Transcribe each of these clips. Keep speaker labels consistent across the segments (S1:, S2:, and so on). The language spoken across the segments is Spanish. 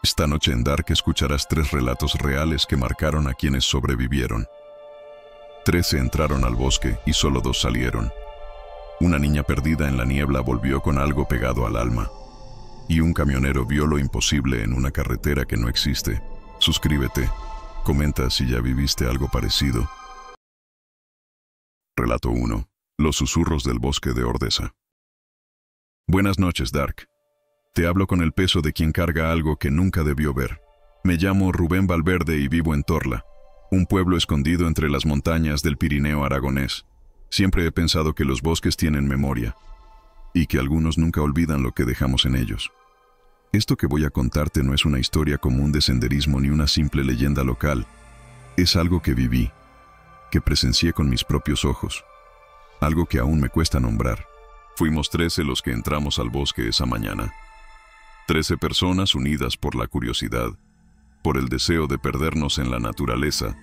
S1: Esta noche en Dark escucharás 3 relatos reales que marcaron a quienes sobrevivieron. 13 entraron al bosque y solo 2 salieron. Una niña perdida en la niebla volvió con algo pegado al alma. Y un camionero vio lo imposible en una carretera que no existe. Suscríbete. Comenta si ya viviste algo parecido. Relato 1. Los susurros del bosque de Ordesa. Buenas noches, Dark. Te hablo con el peso de quien carga algo que nunca debió ver. Me llamo Rubén Valverde y vivo en Torla, un pueblo escondido entre las montañas del Pirineo aragonés. Siempre he pensado que los bosques tienen memoria, y que algunos nunca olvidan lo que dejamos en ellos. Esto que voy a contarte no es una historia común de senderismo ni una simple leyenda local. Es algo que viví, que presencié con mis propios ojos. Algo que aún me cuesta nombrar. Fuimos 13 los que entramos al bosque esa mañana. 13 personas unidas por la curiosidad, por el deseo de perdernos en la naturaleza,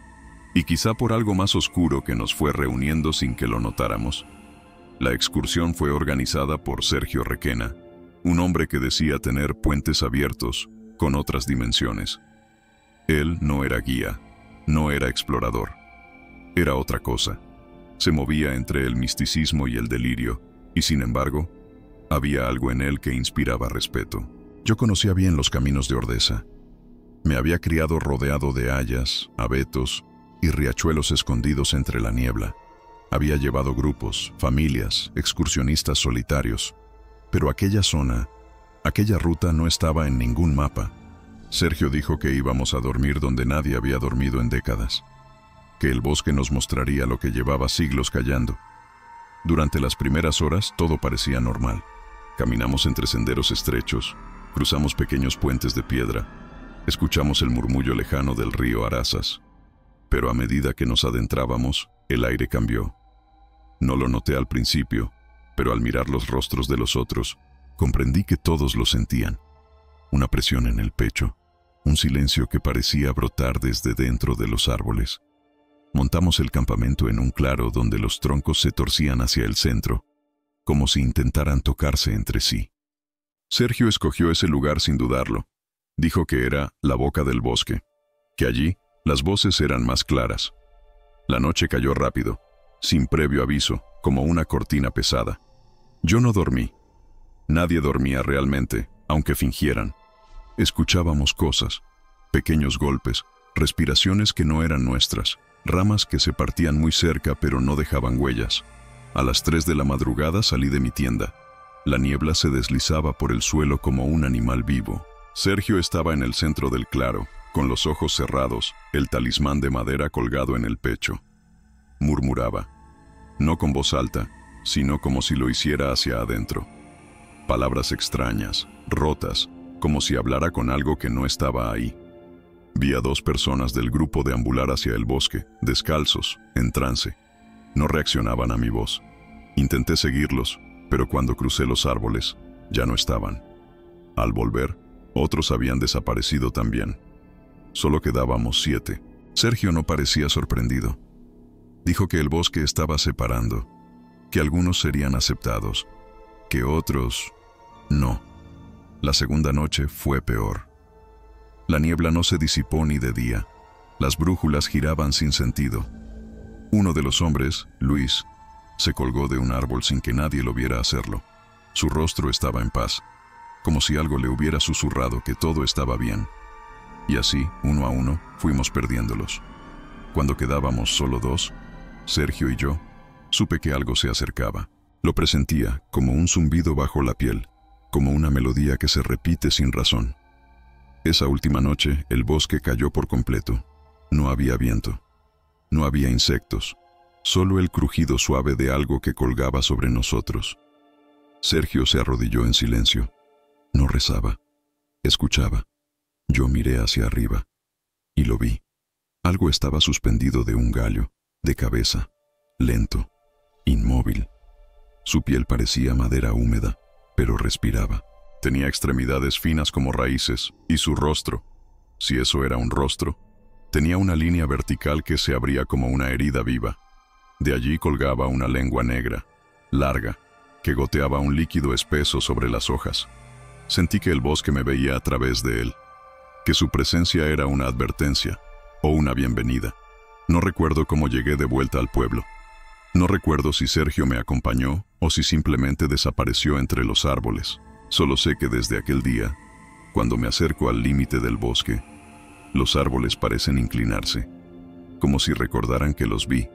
S1: y quizá por algo más oscuro que nos fue reuniendo sin que lo notáramos. La excursión fue organizada por Sergio Requena, un hombre que decía tener puentes abiertos con otras dimensiones. Él no era guía, no era explorador. Era otra cosa. Se movía entre el misticismo y el delirio, y sin embargo, había algo en él que inspiraba respeto. Yo conocía bien los caminos de Ordesa. Me había criado rodeado de hayas, abetos y riachuelos escondidos entre la niebla. Había llevado grupos, familias, excursionistas solitarios. Pero aquella zona, aquella ruta no estaba en ningún mapa. Sergio dijo que íbamos a dormir donde nadie había dormido en décadas. Que el bosque nos mostraría lo que llevaba siglos callando. Durante las primeras horas todo parecía normal. Caminamos entre senderos estrechos, cruzamos pequeños puentes de piedra, escuchamos el murmullo lejano del río Arazas. Pero a medida que nos adentrábamos, el aire cambió. No lo noté al principio, pero al mirar los rostros de los otros, comprendí que todos lo sentían. Una presión en el pecho, un silencio que parecía brotar desde dentro de los árboles. Montamos el campamento en un claro donde los troncos se torcían hacia el centro, como si intentaran tocarse entre sí. Sergio escogió ese lugar sin dudarlo. Dijo que era la boca del bosque, que allí las voces eran más claras. La noche cayó rápido, sin previo aviso, como una cortina pesada. Yo no dormí. Nadie dormía realmente, aunque fingieran. Escuchábamos cosas, pequeños golpes, respiraciones que no eran nuestras, ramas que se partían muy cerca pero no dejaban huellas. A las 3 de la madrugada salí de mi tienda. La niebla se deslizaba por el suelo como un animal vivo. Sergio estaba en el centro del claro, con los ojos cerrados, el talismán de madera colgado en el pecho. Murmuraba, no con voz alta, sino como si lo hiciera hacia adentro. Palabras extrañas, rotas, como si hablara con algo que no estaba ahí. Vi a 2 personas del grupo deambular hacia el bosque, descalzos, en trance. No reaccionaban a mi voz. Intenté seguirlos, pero cuando crucé los árboles, ya no estaban. Al volver, otros habían desaparecido también. Solo quedábamos 7. Sergio no parecía sorprendido. Dijo que el bosque estaba separando, que algunos serían aceptados, que otros no. La segunda noche fue peor. La niebla no se disipó ni de día. Las brújulas giraban sin sentido. Uno de los hombres, Luis, se colgó de un árbol sin que nadie lo viera hacerlo. Su rostro estaba en paz, como si algo le hubiera susurrado que todo estaba bien. Y así, uno a uno, fuimos perdiéndolos. Cuando quedábamos solo 2, Sergio y yo, supe que algo se acercaba. Lo presentía como un zumbido bajo la piel, como una melodía que se repite sin razón. Esa última noche, el bosque cayó por completo. No había viento. No había insectos. Solo el crujido suave de algo que colgaba sobre nosotros. Sergio se arrodilló en silencio. No rezaba. Escuchaba. Yo miré hacia arriba. Y lo vi. Algo estaba suspendido de un gallo, de cabeza, lento, inmóvil. Su piel parecía madera húmeda, pero respiraba. Tenía extremidades finas como raíces, y su rostro, si eso era un rostro, tenía una línea vertical que se abría como una herida viva. De allí colgaba una lengua negra, larga, que goteaba un líquido espeso sobre las hojas. Sentí que el bosque me veía a través de él. que su presencia era una advertencia o una bienvenida. No recuerdo cómo llegué de vuelta al pueblo. No recuerdo si Sergio me acompañó o si simplemente desapareció entre los árboles. Solo sé que desde aquel día, cuando me acerco al límite del bosque, los árboles parecen inclinarse, como si recordaran que los vi,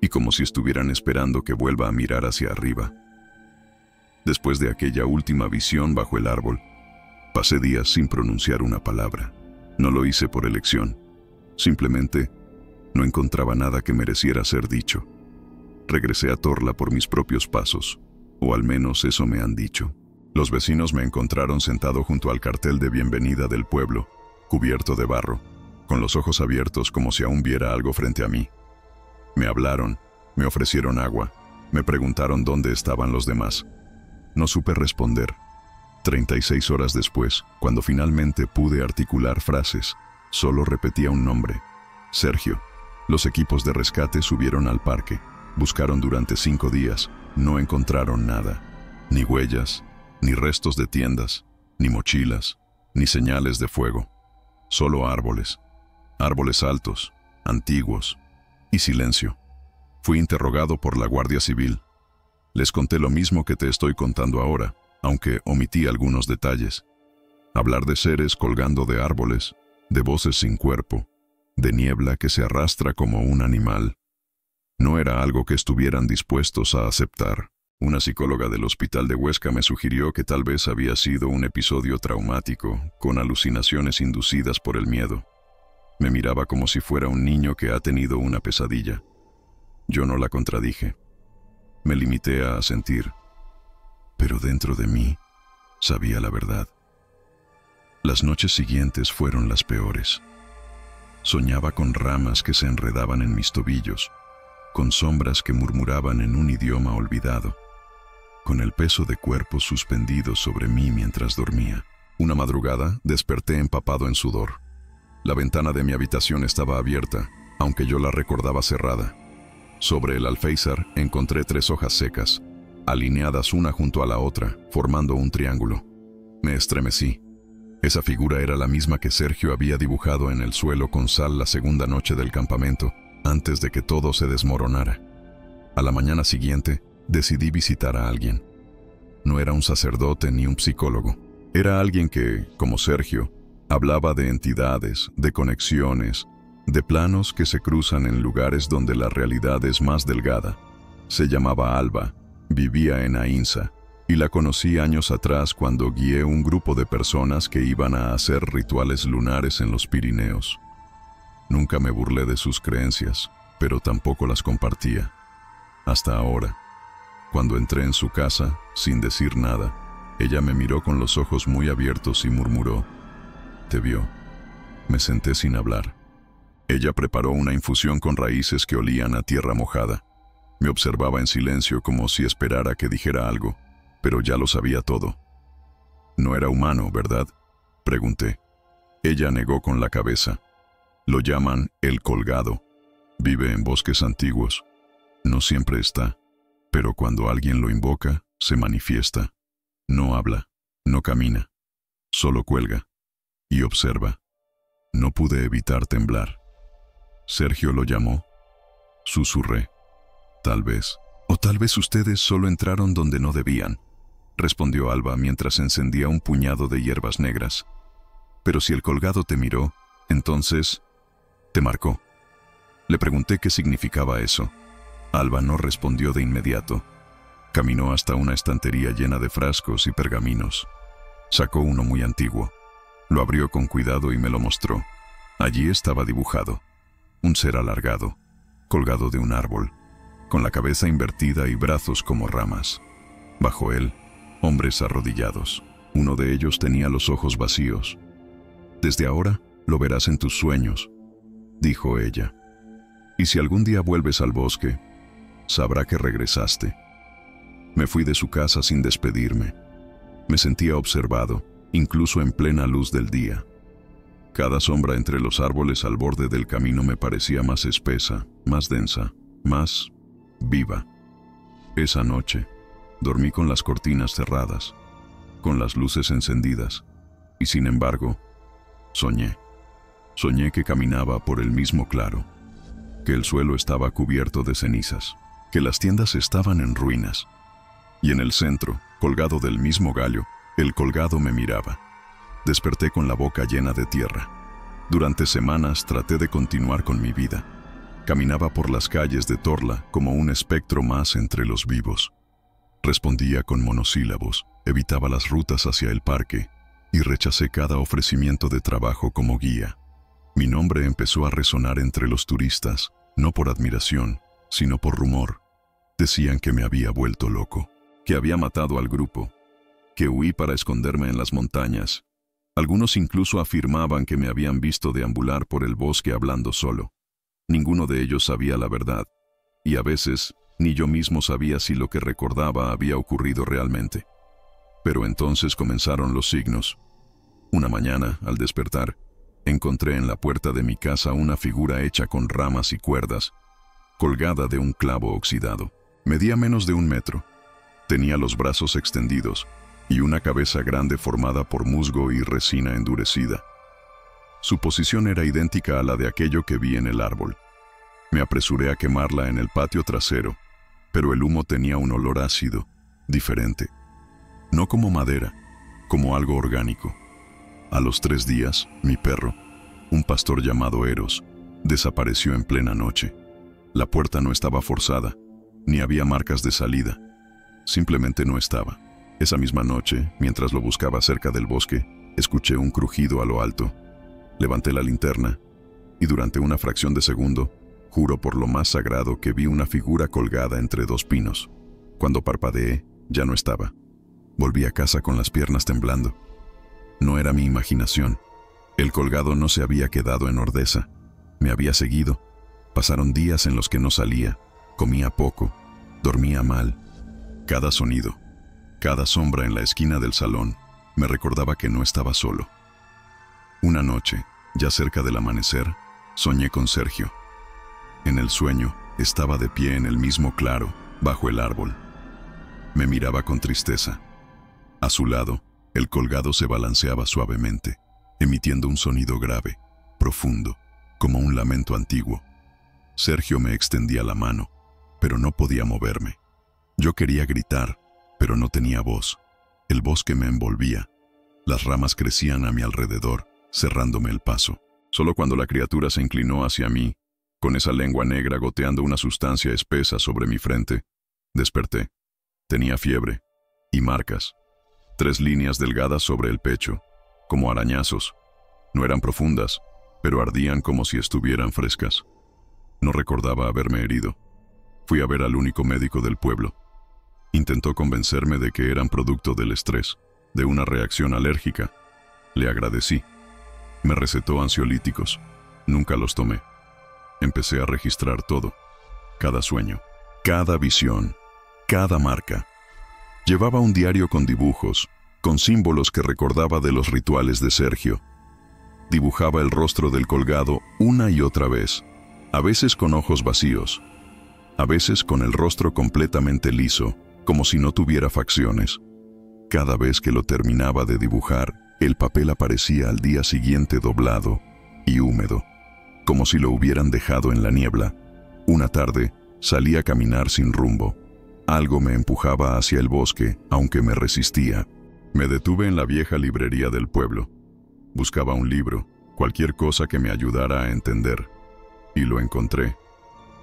S1: y como si estuvieran esperando que vuelva a mirar hacia arriba. Después de aquella última visión bajo el árbol, pasé días sin pronunciar una palabra. No lo hice por elección. Simplemente no encontraba nada que mereciera ser dicho. Regresé a Torla por mis propios pasos, o al menos eso me han dicho. Los vecinos me encontraron sentado junto al cartel de bienvenida del pueblo, cubierto de barro, con los ojos abiertos como si aún viera algo frente a mí. Me hablaron, me ofrecieron agua, me preguntaron dónde estaban los demás. No supe responder. 36 horas después, cuando finalmente pude articular frases, solo repetía un nombre: Sergio. Los equipos de rescate subieron al parque. Buscaron durante 5 días. No encontraron nada. Ni huellas, ni restos de tiendas, ni mochilas, ni señales de fuego. Solo árboles. Árboles altos, antiguos, y silencio. Fui interrogado por la Guardia Civil. Les conté lo mismo que te estoy contando ahora, aunque omití algunos detalles. Hablar de seres colgando de árboles, de voces sin cuerpo, de niebla que se arrastra como un animal, no era algo que estuvieran dispuestos a aceptar. Una psicóloga del hospital de Huesca me sugirió que tal vez había sido un episodio traumático, con alucinaciones inducidas por el miedo. Me miraba como si fuera un niño que ha tenido una pesadilla. Yo no la contradije. Me limité a asentir. Pero dentro de mí sabía la verdad. Las noches siguientes fueron las peores. Soñaba con ramas que se enredaban en mis tobillos, con sombras que murmuraban en un idioma olvidado, con el peso de cuerpos suspendidos sobre mí mientras dormía. Una madrugada desperté empapado en sudor. La ventana de mi habitación estaba abierta, aunque yo la recordaba cerrada. Sobre el alféizar encontré 3 hojas secas, alineadas una junto a la otra, formando un triángulo. Me estremecí. Esa figura era la misma que Sergio había dibujado en el suelo con sal la segunda noche del campamento, antes de que todo se desmoronara. A la mañana siguiente, decidí visitar a alguien. No era un sacerdote ni un psicólogo. Era alguien que, como Sergio, hablaba de entidades, de conexiones, de planos que se cruzan en lugares donde la realidad es más delgada. Se llamaba Alba, vivía en Ainsa, y la conocí años atrás cuando guié un grupo de personas que iban a hacer rituales lunares en los Pirineos. Nunca me burlé de sus creencias, pero tampoco las compartía. Hasta ahora. Cuando entré en su casa, sin decir nada, ella me miró con los ojos muy abiertos y murmuró: «Te vio». Me senté sin hablar. Ella preparó una infusión con raíces que olían a tierra mojada. Me observaba en silencio como si esperara que dijera algo, pero ya lo sabía todo. «No era humano, ¿verdad?», pregunté. Ella negó con la cabeza. «Lo llaman el colgado. Vive en bosques antiguos. No siempre está, pero cuando alguien lo invoca, se manifiesta. No habla, no camina, solo cuelga y observa». No pude evitar temblar. «Sergio lo llamó», susurré. «Tal vez. O tal vez ustedes solo entraron donde no debían», respondió Alba mientras encendía un puñado de hierbas negras. «Pero si el colgado te miró, entonces te marcó». Le pregunté qué significaba eso. Alba no respondió de inmediato. Caminó hasta una estantería llena de frascos y pergaminos. Sacó uno muy antiguo. Lo abrió con cuidado y me lo mostró. Allí estaba dibujado un ser alargado, colgado de un árbol, con la cabeza invertida y brazos como ramas. Bajo él, hombres arrodillados. Uno de ellos tenía los ojos vacíos. «Desde ahora lo verás en tus sueños», dijo ella. «Y si algún día vuelves al bosque, sabrá que regresaste». Me fui de su casa sin despedirme. Me sentía observado, incluso en plena luz del día. Cada sombra entre los árboles al borde del camino me parecía más espesa, más densa, más viva. Esa noche, dormí con las cortinas cerradas, con las luces encendidas, y sin embargo, Soñé. Soñé que caminaba por el mismo claro, que el suelo estaba cubierto de cenizas, que las tiendas estaban en ruinas, y en el centro, colgado del mismo gallo, el colgado me miraba. Desperté con la boca llena de tierra. Durante semanas traté de continuar con mi vida. Caminaba por las calles de Torla como un espectro más entre los vivos. Respondía con monosílabos, evitaba las rutas hacia el parque y rechacé cada ofrecimiento de trabajo como guía. Mi nombre empezó a resonar entre los turistas, no por admiración, sino por rumor. Decían que me había vuelto loco, que había matado al grupo, que huí para esconderme en las montañas. Algunos incluso afirmaban que me habían visto deambular por el bosque hablando solo. Ninguno de ellos sabía la verdad, y a veces ni yo mismo sabía si lo que recordaba había ocurrido realmente. Pero entonces comenzaron los signos. Una mañana, al despertar, encontré en la puerta de mi casa una figura hecha con ramas y cuerdas, colgada de un clavo oxidado. Medía menos de 1 metro. Tenía los brazos extendidos y una cabeza grande formada por musgo y resina endurecida. Su posición era idéntica a la de aquello que vi en el árbol. Me apresuré a quemarla en el patio trasero, pero el humo tenía un olor ácido, diferente. No como madera, como algo orgánico. A los 3 días, mi perro, un pastor llamado Eros, desapareció en plena noche. La puerta no estaba forzada, ni había marcas de salida. Simplemente no estaba. Esa misma noche, mientras lo buscaba cerca del bosque, escuché un crujido a lo alto. Levanté la linterna, y durante una fracción de segundo, juro por lo más sagrado que vi una figura colgada entre 2 pinos. Cuando parpadeé, ya no estaba. Volví a casa con las piernas temblando. No era mi imaginación. El colgado no se había quedado en Ordesa. Me había seguido. Pasaron días en los que no salía, comía poco, dormía mal. Cada sonido, cada sombra en la esquina del salón, me recordaba que no estaba solo. Una noche, ya cerca del amanecer, soñé con Sergio. En el sueño, estaba de pie en el mismo claro, bajo el árbol. Me miraba con tristeza. A su lado, el colgado se balanceaba suavemente, emitiendo un sonido grave, profundo, como un lamento antiguo. Sergio me extendía la mano, pero no podía moverme. Yo quería gritar, pero no tenía voz. El bosque me envolvía. Las ramas crecían a mi alrededor, cerrándome el paso. Solo cuando la criatura se inclinó hacia mí, con esa lengua negra goteando una sustancia espesa sobre mi frente, desperté. Tenía fiebre y marcas. 3 líneas delgadas sobre el pecho, como arañazos. No eran profundas, pero ardían como si estuvieran frescas. No recordaba haberme herido. Fui a ver al único médico del pueblo. Intentó convencerme de que eran producto del estrés, de una reacción alérgica. Le agradecí. Me recetó ansiolíticos. Nunca los tomé. Empecé a registrar todo. Cada sueño, cada visión, cada marca. Llevaba un diario con dibujos, con símbolos que recordaba de los rituales de Sergio. Dibujaba el rostro del colgado una y otra vez, a veces con ojos vacíos, a veces con el rostro completamente liso, como si no tuviera facciones. Cada vez que lo terminaba de dibujar, el papel aparecía al día siguiente doblado y húmedo, como si lo hubieran dejado en la niebla. Una tarde, salí a caminar sin rumbo. Algo me empujaba hacia el bosque, aunque me resistía. Me detuve en la vieja librería del pueblo. Buscaba un libro, cualquier cosa que me ayudara a entender. Y lo encontré.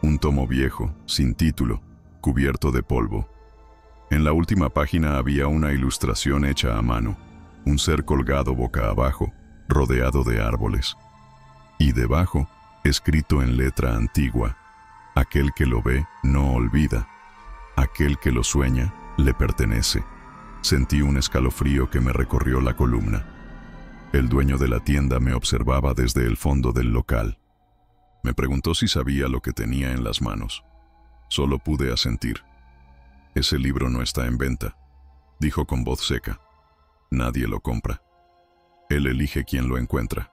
S1: Un tomo viejo, sin título, cubierto de polvo. En la última página había una ilustración hecha a mano, un ser colgado boca abajo, rodeado de árboles. Y debajo, escrito en letra antigua: aquel que lo ve no olvida, aquel que lo sueña le pertenece. Sentí un escalofrío que me recorrió la columna. El dueño de la tienda me observaba desde el fondo del local. Me preguntó si sabía lo que tenía en las manos. Solo pude asentir. Ese libro no está en venta, dijo con voz seca. Nadie lo compra. Él elige quién lo encuentra.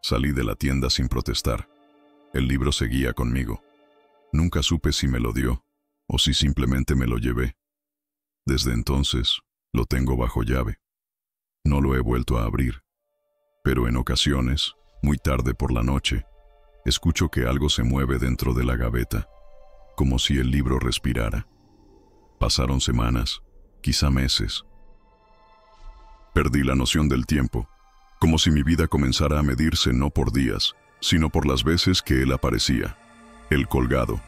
S1: Salí de la tienda sin protestar. El libro seguía conmigo. Nunca supe si me lo dio o si simplemente me lo llevé. Desde entonces, lo tengo bajo llave. No lo he vuelto a abrir. Pero en ocasiones, muy tarde por la noche, escucho que algo se mueve dentro de la gaveta, como si el libro respirara. Pasaron semanas, quizá meses. Perdí la noción del tiempo, como si mi vida comenzara a medirse no por días, sino por las veces que él aparecía, el colgado.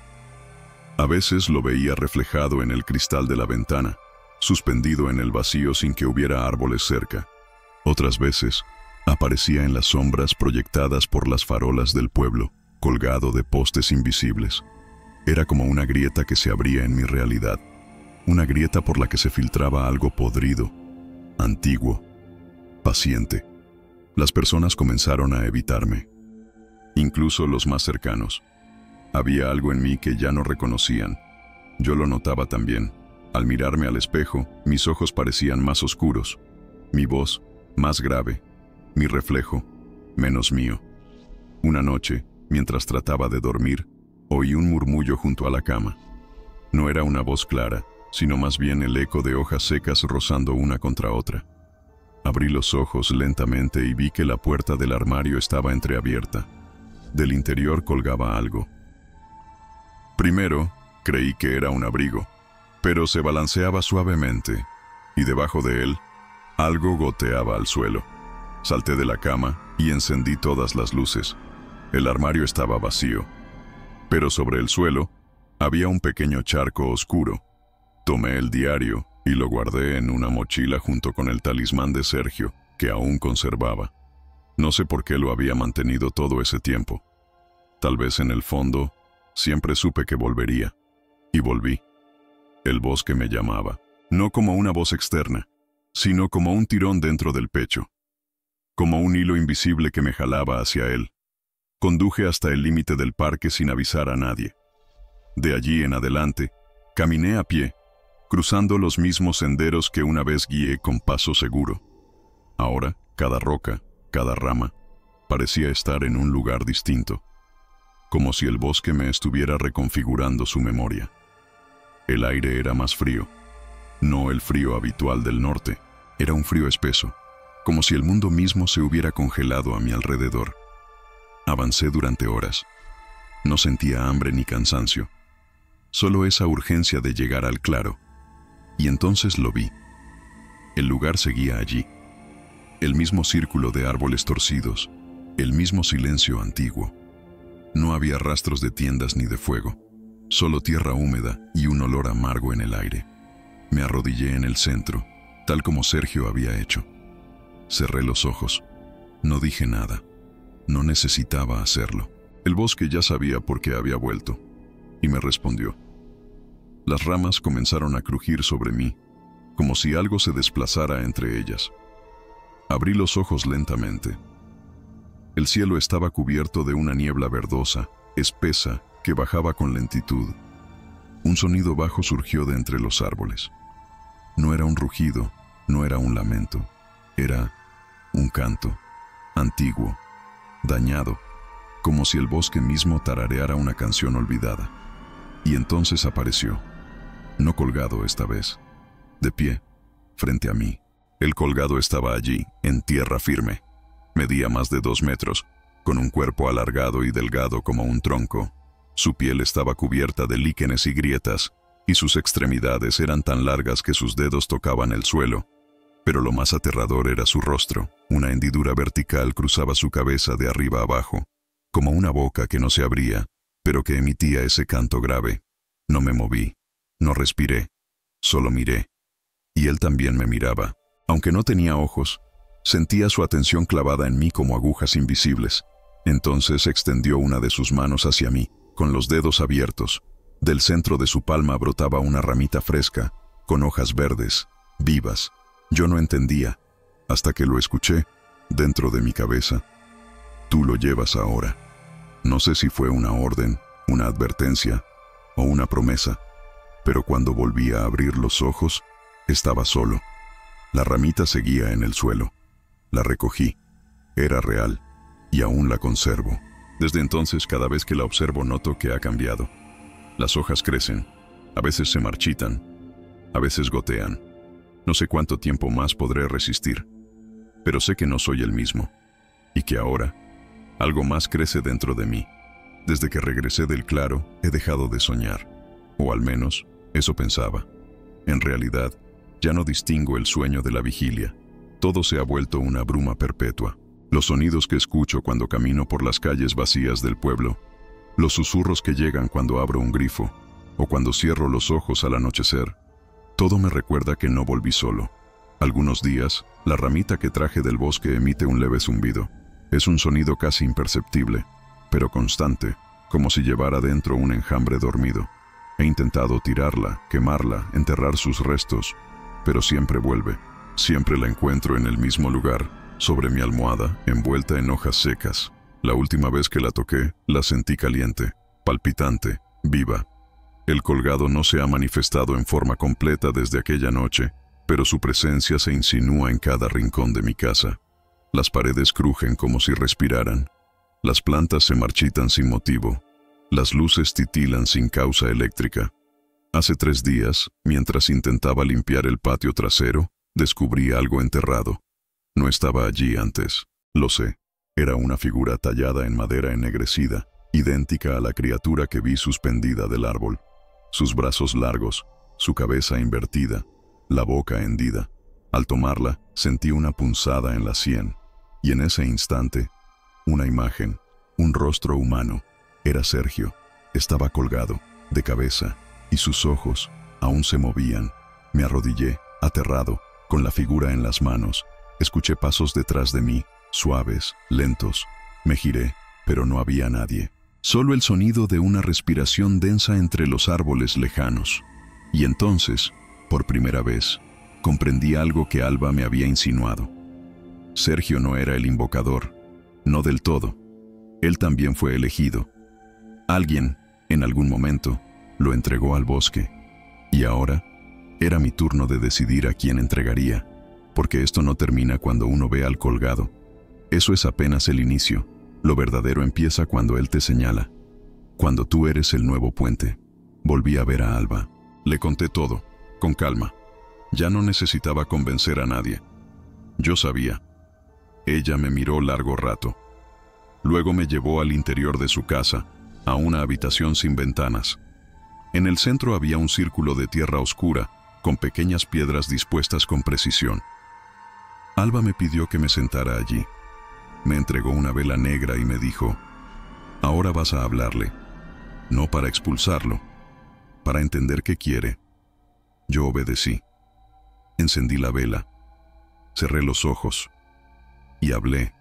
S1: A veces lo veía reflejado en el cristal de la ventana, suspendido en el vacío sin que hubiera árboles cerca. Otras veces, aparecía en las sombras proyectadas por las farolas del pueblo, colgado de postes invisibles. Era como una grieta que se abría en mi realidad, una grieta por la que se filtraba algo podrido, antiguo, paciente. Las personas comenzaron a evitarme, incluso los más cercanos. Había algo en mí que ya no reconocían. Yo lo notaba también. Al mirarme al espejo, mis ojos parecían más oscuros, mi voz más grave, mi reflejo menos mío. Una noche, mientras trataba de dormir, oí un murmullo junto a la cama. No era una voz clara, sino más bien el eco de hojas secas rozando una contra otra. Abrí los ojos lentamente y vi que la puerta del armario estaba entreabierta. Del interior colgaba algo. Primero, creí que era un abrigo, pero se balanceaba suavemente, y debajo de él, algo goteaba al suelo. Salté de la cama y encendí todas las luces. El armario estaba vacío, pero sobre el suelo había un pequeño charco oscuro. Tomé el diario y lo guardé en una mochila junto con el talismán de Sergio, que aún conservaba. No sé por qué lo había mantenido todo ese tiempo. Tal vez en el fondo, siempre supe que volvería. Y volví. El bosque me llamaba, no como una voz externa, sino como un tirón dentro del pecho. Como un hilo invisible que me jalaba hacia él. Conduje hasta el límite del parque sin avisar a nadie. De allí en adelante, caminé a pie, cruzando los mismos senderos que una vez guié con paso seguro. Ahora, cada roca, cada rama, parecía estar en un lugar distinto, como si el bosque me estuviera reconfigurando su memoria. El aire era más frío, no el frío habitual del norte, era un frío espeso, como si el mundo mismo se hubiera congelado a mi alrededor. Avancé durante horas. No sentía hambre ni cansancio, solo esa urgencia de llegar al claro. Y entonces lo vi. El lugar seguía allí. El mismo círculo de árboles torcidos, el mismo silencio antiguo. No había rastros de tiendas ni de fuego, solo tierra húmeda y un olor amargo en el aire. Me arrodillé en el centro, tal como Sergio había hecho. Cerré los ojos. No dije nada. No necesitaba hacerlo. El bosque ya sabía por qué había vuelto, y me respondió. Las ramas comenzaron a crujir sobre mí, como si algo se desplazara entre ellas. Abrí los ojos lentamente. El cielo estaba cubierto de una niebla verdosa, espesa, que bajaba con lentitud. Un sonido bajo surgió de entre los árboles. No era un rugido, no era un lamento, era un canto, antiguo, dañado, como si el bosque mismo tarareara una canción olvidada. Y entonces apareció, no colgado esta vez, de pie, frente a mí. El colgado estaba allí, en tierra firme. Medía más de 2 metros, con un cuerpo alargado y delgado como un tronco. Su piel estaba cubierta de líquenes y grietas, y sus extremidades eran tan largas que sus dedos tocaban el suelo. Pero lo más aterrador era su rostro. Una hendidura vertical cruzaba su cabeza de arriba abajo, como una boca que no se abría, pero que emitía ese canto grave. No me moví, no respiré, solo miré. Y él también me miraba. Aunque no tenía ojos, sentía su atención clavada en mí como agujas invisibles. Entonces extendió una de sus manos hacia mí, con los dedos abiertos. Del centro de su palma brotaba una ramita fresca, con hojas verdes, vivas. Yo no entendía, hasta que lo escuché, dentro de mi cabeza. Tú lo llevas ahora. No sé si fue una orden, una advertencia o una promesa, pero cuando volví a abrir los ojos, estaba solo. La ramita seguía en el suelo. La recogí. Era real, y aún la conservo. Desde entonces, cada vez que la observo noto que ha cambiado. Las hojas crecen, a veces se marchitan, a veces gotean. No sé cuánto tiempo más podré resistir, pero sé que no soy el mismo. y que ahora algo más crece dentro de mí. Desde que regresé del claro, he dejado de soñar, o al menos eso pensaba. En realidad, ya no distingo el sueño de la vigilia. Todo se ha vuelto una bruma perpetua. Los sonidos que escucho cuando camino por las calles vacías del pueblo, los susurros que llegan cuando abro un grifo, o cuando cierro los ojos al anochecer, todo me recuerda que no volví solo. Algunos días, la ramita que traje del bosque emite un leve zumbido. Es un sonido casi imperceptible, pero constante, como si llevara dentro un enjambre dormido. He intentado tirarla, quemarla, enterrar sus restos, pero siempre vuelve. Siempre la encuentro en el mismo lugar, sobre mi almohada, envuelta en hojas secas. La última vez que la toqué, la sentí caliente, palpitante, viva. El colgado no se ha manifestado en forma completa desde aquella noche, pero su presencia se insinúa en cada rincón de mi casa. Las paredes crujen como si respiraran. Las plantas se marchitan sin motivo. Las luces titilan sin causa eléctrica. Hace 3 días, mientras intentaba limpiar el patio trasero, descubrí algo enterrado. No estaba allí antes, lo sé. Era una figura tallada en madera ennegrecida, idéntica a la criatura que vi suspendida del árbol. Sus brazos largos, su cabeza invertida, la boca hendida. Al tomarla, sentí una punzada en la sien, y en ese instante, una imagen, un rostro humano. Era Sergio. Estaba colgado, de cabeza, y sus ojos aún se movían. Me arrodillé, aterrado, con la figura en las manos. Escuché pasos detrás de mí, suaves, lentos. Me giré, pero no había nadie. Solo el sonido de una respiración densa entre los árboles lejanos. Y entonces, por primera vez, comprendí algo que Alba me había insinuado. Sergio no era el invocador, no del todo. Él también fue elegido. Alguien, en algún momento, lo entregó al bosque. Y ahora, era mi turno de decidir a quién entregaría, porque esto no termina cuando uno ve al colgado. Eso es apenas el inicio. Lo verdadero empieza cuando él te señala. Cuando tú eres el nuevo puente. Volví a ver a Alba. Le conté todo, con calma. Ya no necesitaba convencer a nadie. Yo sabía. Ella me miró largo rato. Luego me llevó al interior de su casa, a una habitación sin ventanas. En el centro había un círculo de tierra oscura, con pequeñas piedras dispuestas con precisión. Alba me pidió que me sentara allí. Me entregó una vela negra y me dijo: ahora vas a hablarle, no para expulsarlo, para entender qué quiere. Yo obedecí. Encendí la vela, cerré los ojos y hablé,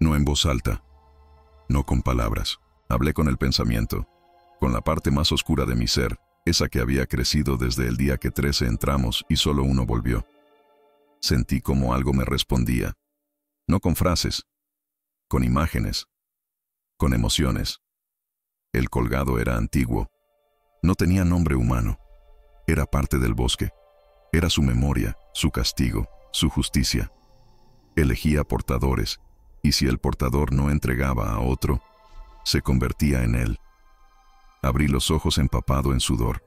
S1: no en voz alta, no con palabras. Hablé con el pensamiento, con la parte más oscura de mi ser, esa que había crecido desde el día que 13 entramos y solo uno volvió. Sentí como algo me respondía, no con frases, con imágenes, con emociones. El colgado era antiguo, no tenía nombre humano, era parte del bosque, era su memoria, su castigo, su justicia. Elegía portadores, y si el portador no entregaba a otro, se convertía en él. Abrí los ojos empapado en sudor.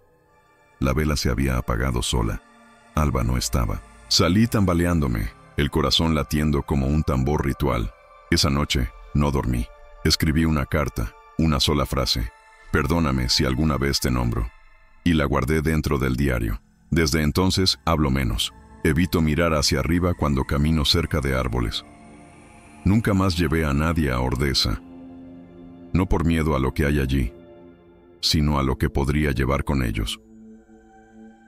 S1: La vela se había apagado sola. Alba no estaba. Salí tambaleándome, el corazón latiendo como un tambor ritual. Esa noche no dormí. Escribí una carta, una sola frase: perdóname si alguna vez te nombro. Y la guardé dentro del diario. Desde entonces hablo menos. Evito mirar hacia arriba cuando camino cerca de árboles. Nunca más llevé a nadie a Ordesa. No por miedo a lo que hay allí, sino a lo que podría llevar con ellos.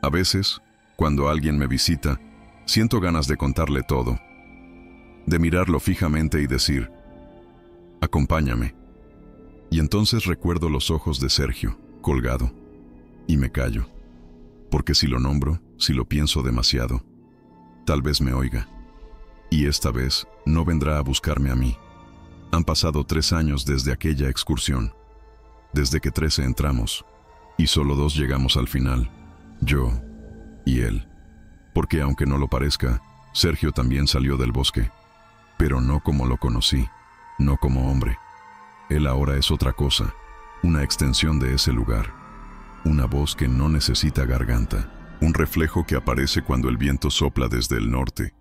S1: A veces, cuando alguien me visita, siento ganas de contarle todo, de mirarlo fijamente y decir: acompáñame. Y entonces recuerdo los ojos de Sergio, colgado, y me callo, porque si lo nombro, si lo pienso demasiado, tal vez me oiga. Y esta vez no vendrá a buscarme a mí. Han pasado 3 años desde aquella excursión, desde que 13 entramos, y solo 2 llegamos al final, yo y él. Porque aunque no lo parezca, Sergio también salió del bosque, pero no como lo conocí, no como hombre. Él ahora es otra cosa, una extensión de ese lugar, una voz que no necesita garganta, un reflejo que aparece cuando el viento sopla desde el norte.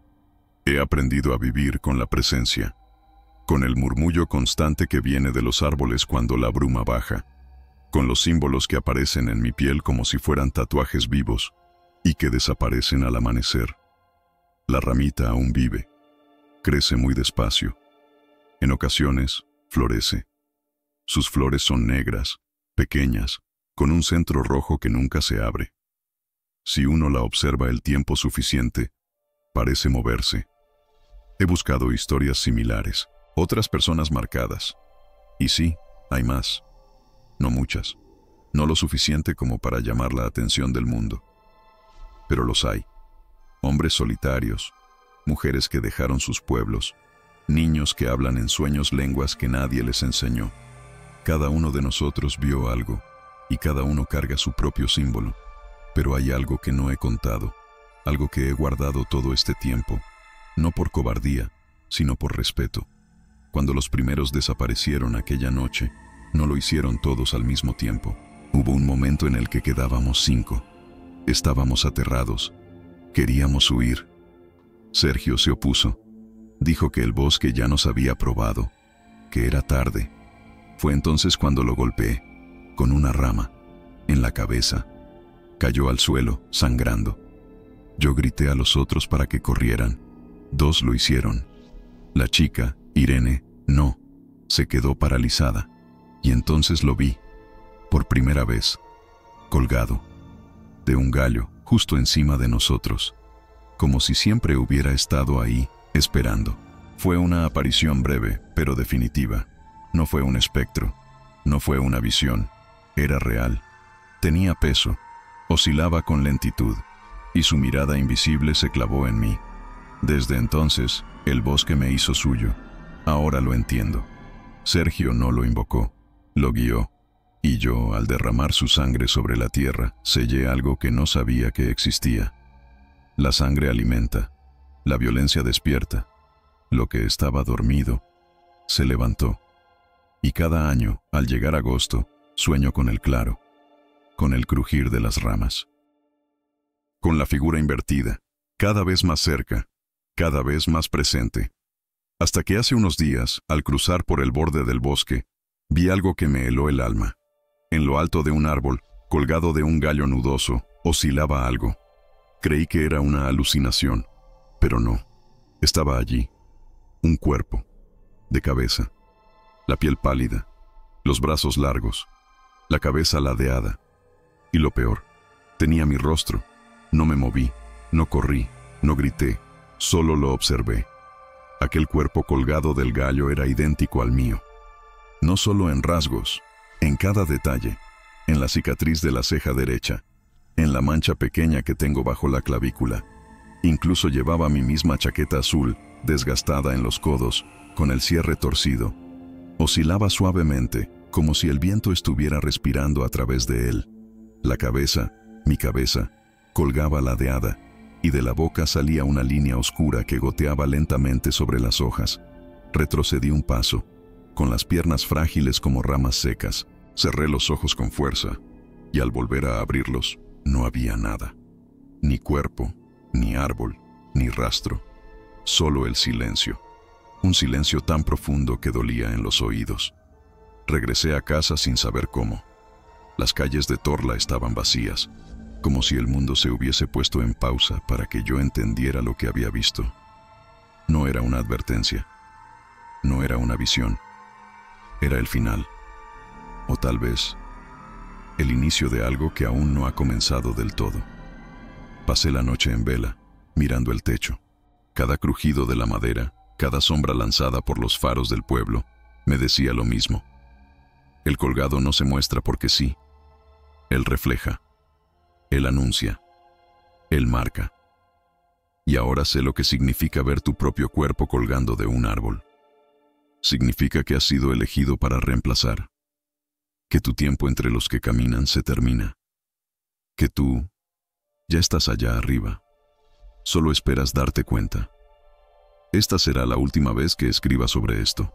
S1: He aprendido a vivir con la presencia. con el murmullo constante que viene de los árboles cuando la bruma baja, con los símbolos que aparecen en mi piel como si fueran tatuajes vivos y que desaparecen al amanecer. La ramita aún vive, crece muy despacio. En ocasiones, florece. Sus flores son negras, pequeñas, con un centro rojo que nunca se abre. Si uno la observa el tiempo suficiente, parece moverse. He buscado historias similares, otras personas marcadas. Y sí, hay más. No muchas. No lo suficiente como para llamar la atención del mundo. Pero los hay. Hombres solitarios, mujeres que dejaron sus pueblos, niños que hablan en sueños lenguas que nadie les enseñó. Cada uno de nosotros vio algo, y cada uno carga su propio símbolo. Pero hay algo que no he contado, algo que he guardado todo este tiempo, no por cobardía, sino por respeto. Cuando los primeros desaparecieron aquella noche, no lo hicieron todos al mismo tiempo. Hubo un momento en el que quedábamos 5. Estábamos aterrados. Queríamos huir. Sergio se opuso. Dijo que el bosque ya nos había probado, que era tarde. Fue entonces cuando lo golpeé, con una rama, en la cabeza. Cayó al suelo, sangrando. Yo grité a los otros para que corrieran. 2 lo hicieron. La chica, Irene, no. Se quedó paralizada. Y entonces lo vi, por primera vez, colgado, de un gallo, justo encima de nosotros, como si siempre hubiera estado ahí, esperando. Fue una aparición breve, pero definitiva. No fue un espectro, no fue una visión, era real. Tenía peso, oscilaba con lentitud, y su mirada invisible se clavó en mí. Desde entonces, el bosque me hizo suyo. Ahora lo entiendo. Sergio no lo invocó, lo guió, y yo, al derramar su sangre sobre la tierra, sellé algo que no sabía que existía. La sangre alimenta, la violencia despierta. Lo que estaba dormido se levantó. Y cada año, al llegar agosto, sueño con el claro, con el crujir de las ramas. Con la figura invertida, cada vez más cerca, cada vez más presente. Hasta que hace unos días, al cruzar por el borde del bosque, vi algo que me heló el alma. En lo alto de un árbol, colgado de un gallo nudoso, oscilaba algo. Creí que era una alucinación, pero no. Estaba allí. Un cuerpo, de cabeza, la piel pálida, los brazos largos, la cabeza ladeada. Y lo peor, tenía mi rostro. No me moví, no corrí, no grité, solo lo observé. Aquel cuerpo colgado del gallo era idéntico al mío. No solo en rasgos, en cada detalle, en la cicatriz de la ceja derecha, en la mancha pequeña que tengo bajo la clavícula. Incluso llevaba mi misma chaqueta azul, desgastada en los codos, con el cierre torcido. Oscilaba suavemente, como si el viento estuviera respirando a través de él. La cabeza, mi cabeza, colgaba ladeada, y de la boca salía una línea oscura que goteaba lentamente sobre las hojas. Retrocedí un paso, con las piernas frágiles como ramas secas. Cerré los ojos con fuerza, y al volver a abrirlos, no había nada. Ni cuerpo, ni árbol, ni rastro. Solo el silencio. Un silencio tan profundo que dolía en los oídos. Regresé a casa sin saber cómo. Las calles de Torla estaban vacías, como si el mundo se hubiese puesto en pausa para que yo entendiera lo que había visto. No era una advertencia. No era una visión. Era el final. O tal vez, el inicio de algo que aún no ha comenzado del todo. Pasé la noche en vela, mirando el techo. Cada crujido de la madera, cada sombra lanzada por los faros del pueblo, me decía lo mismo. El colgado no se muestra porque sí. Él refleja. Él anuncia. Él marca. Y ahora sé lo que significa ver tu propio cuerpo colgando de un árbol. Significa que has sido elegido para reemplazar. Que tu tiempo entre los que caminan se termina. Que tú ya estás allá arriba. Solo esperas darte cuenta. Esta será la última vez que escriba sobre esto.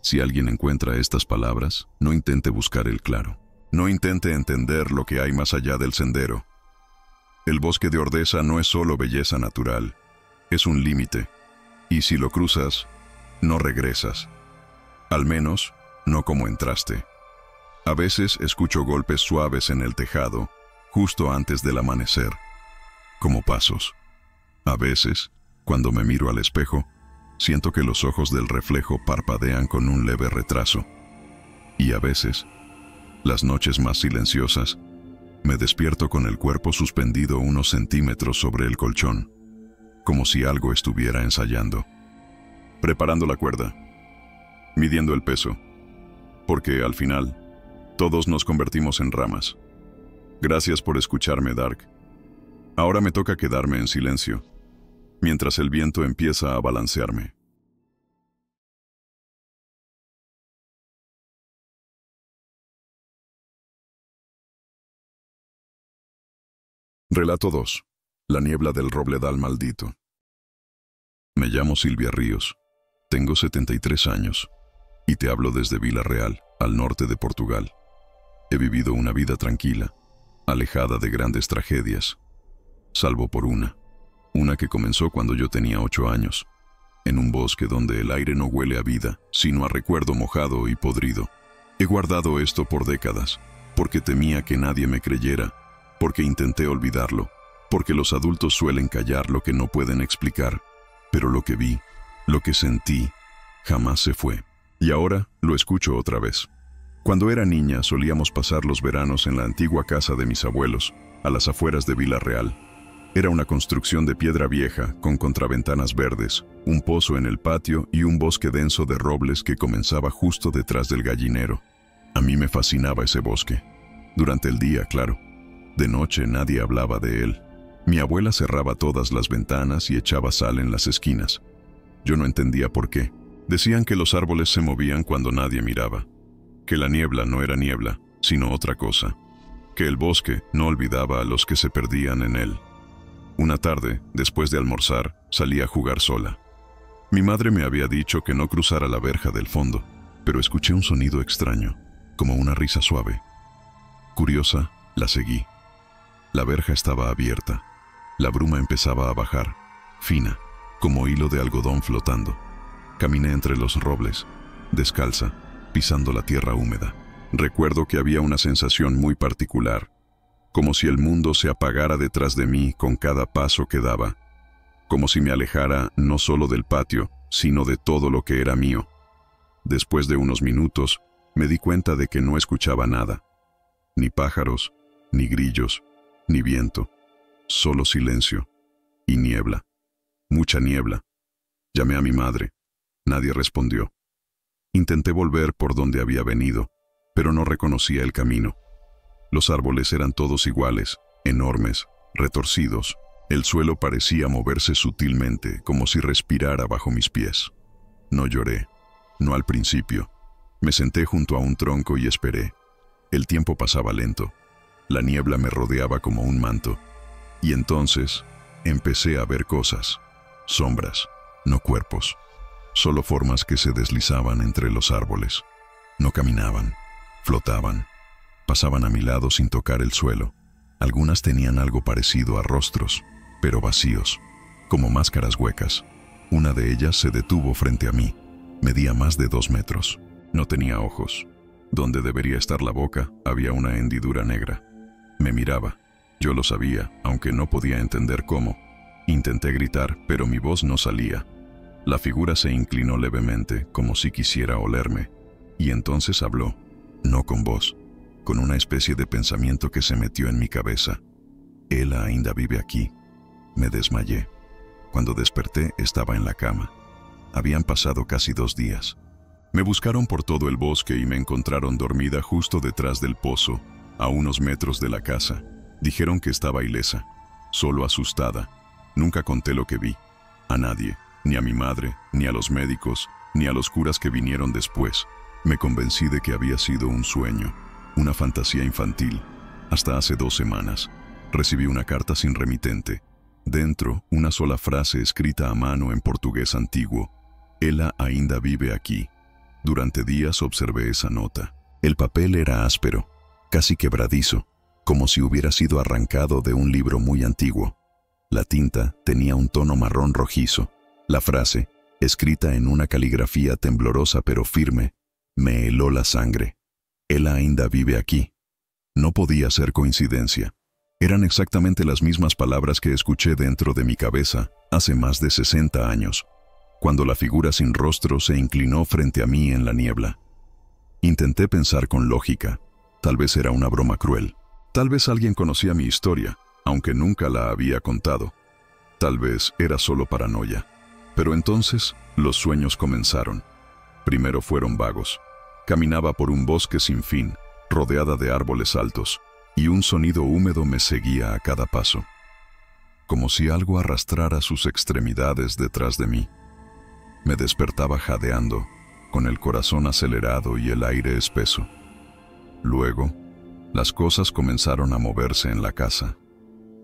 S1: Si alguien encuentra estas palabras, no intente buscar el claro. No intente entender lo que hay más allá del sendero. El bosque de Ordesa no es solo belleza natural, es un límite. Y si lo cruzas, no regresas. Al menos, no como entraste. A veces escucho golpes suaves en el tejado, justo antes del amanecer, como pasos. A veces, cuando me miro al espejo, siento que los ojos del reflejo parpadean con un leve retraso. Y a veces, las noches más silenciosas, me despierto con el cuerpo suspendido unos centímetros sobre el colchón, como si algo estuviera ensayando. Preparando la cuerda, midiendo el peso, porque al final, todos nos convertimos en ramas. Gracias por escucharme, Dark. Ahora me toca quedarme en silencio, mientras el viento empieza a balancearme. Relato 2. La niebla del robledal maldito. Me llamo Silvia Ríos. Tengo 73 años y te hablo desde Vila Real, al norte de Portugal. He vivido una vida tranquila, alejada de grandes tragedias, salvo por una que comenzó cuando yo tenía 8 años, en un bosque donde el aire no huele a vida, sino a recuerdo mojado y podrido. He guardado esto por décadas, porque temía que nadie me creyera, porque intenté olvidarlo, porque los adultos suelen callar lo que no pueden explicar, pero lo que vi, lo que sentí, jamás se fue. Y ahora lo escucho otra vez. Cuando era niña solíamos pasar los veranos en la antigua casa de mis abuelos, a las afueras de Vila Real. Era una construcción de piedra vieja, con contraventanas verdes, un pozo en el patio y un bosque denso de robles que comenzaba justo detrás del gallinero. A mí me fascinaba ese bosque. Durante el día, claro. De noche nadie hablaba de él. Mi abuela cerraba todas las ventanas y echaba sal en las esquinas. Yo no entendía por qué. Decían que los árboles se movían cuando nadie miraba, que la niebla no era niebla, sino otra cosa, que el bosque no olvidaba a los que se perdían en él. Una tarde, después de almorzar, salí a jugar sola. Mi madre me había dicho que no cruzara la verja del fondo, pero escuché un sonido extraño, como una risa suave. Curiosa, la seguí. La verja estaba abierta. La bruma empezaba a bajar, fina, como hilo de algodón flotando. Caminé entre los robles, descalza, pisando la tierra húmeda. Recuerdo que había una sensación muy particular, como si el mundo se apagara detrás de mí con cada paso que daba, como si me alejara no solo del patio, sino de todo lo que era mío. Después de unos minutos, me di cuenta de que no escuchaba nada, ni pájaros, ni grillos, ni viento, solo silencio y niebla, mucha niebla. Llamé a mi madre. Nadie respondió. Intenté volver por donde había venido, pero no reconocía el camino. Los árboles eran todos iguales, enormes, retorcidos. El suelo parecía moverse sutilmente, como si respirara bajo mis pies. No lloré, no al principio. Me senté junto a un tronco y esperé. El tiempo pasaba lento. La niebla me rodeaba como un manto. Y entonces empecé a ver cosas, sombras, no cuerpos. Solo formas que se deslizaban entre los árboles. No caminaban, flotaban, pasaban a mi lado sin tocar el suelo. Algunas tenían algo parecido a rostros, pero vacíos, como máscaras huecas. Una de ellas se detuvo frente a mí. Medía más de 2 metros. No tenía ojos. Donde debería estar la boca, había una hendidura negra. Me miraba. Yo lo sabía, aunque no podía entender cómo. Intenté gritar, pero mi voz no salía. La figura se inclinó levemente, como si quisiera olerme, y entonces habló, no con voz, con una especie de pensamiento que se metió en mi cabeza. Ela ainda vive aquí. Me desmayé. Cuando desperté, estaba en la cama. Habían pasado casi 2 días. Me buscaron por todo el bosque y me encontraron dormida justo detrás del pozo, a unos metros de la casa. Dijeron que estaba ilesa, solo asustada. Nunca conté lo que vi, a nadie. Ni a mi madre, ni a los médicos, ni a los curas que vinieron después. Me convencí de que había sido un sueño, una fantasía infantil. Hasta hace 2 semanas, recibí una carta sin remitente. Dentro, una sola frase escrita a mano en portugués antiguo. Ela ainda vive aquí. Durante días observé esa nota. El papel era áspero, casi quebradizo, como si hubiera sido arrancado de un libro muy antiguo. La tinta tenía un tono marrón rojizo. La frase, escrita en una caligrafía temblorosa pero firme, me heló la sangre. Él ainda vive aquí. No podía ser coincidencia. Eran exactamente las mismas palabras que escuché dentro de mi cabeza hace más de 60 años, cuando la figura sin rostro se inclinó frente a mí en la niebla. Intenté pensar con lógica. Tal vez era una broma cruel. Tal vez alguien conocía mi historia, aunque nunca la había contado. Tal vez era solo paranoia. Pero entonces, los sueños comenzaron. Primero fueron vagos. Caminaba por un bosque sin fin, rodeada de árboles altos, y un sonido húmedo me seguía a cada paso, como si algo arrastrara sus extremidades detrás de mí. Me despertaba jadeando, con el corazón acelerado y el aire espeso. Luego, las cosas comenzaron a moverse en la casa.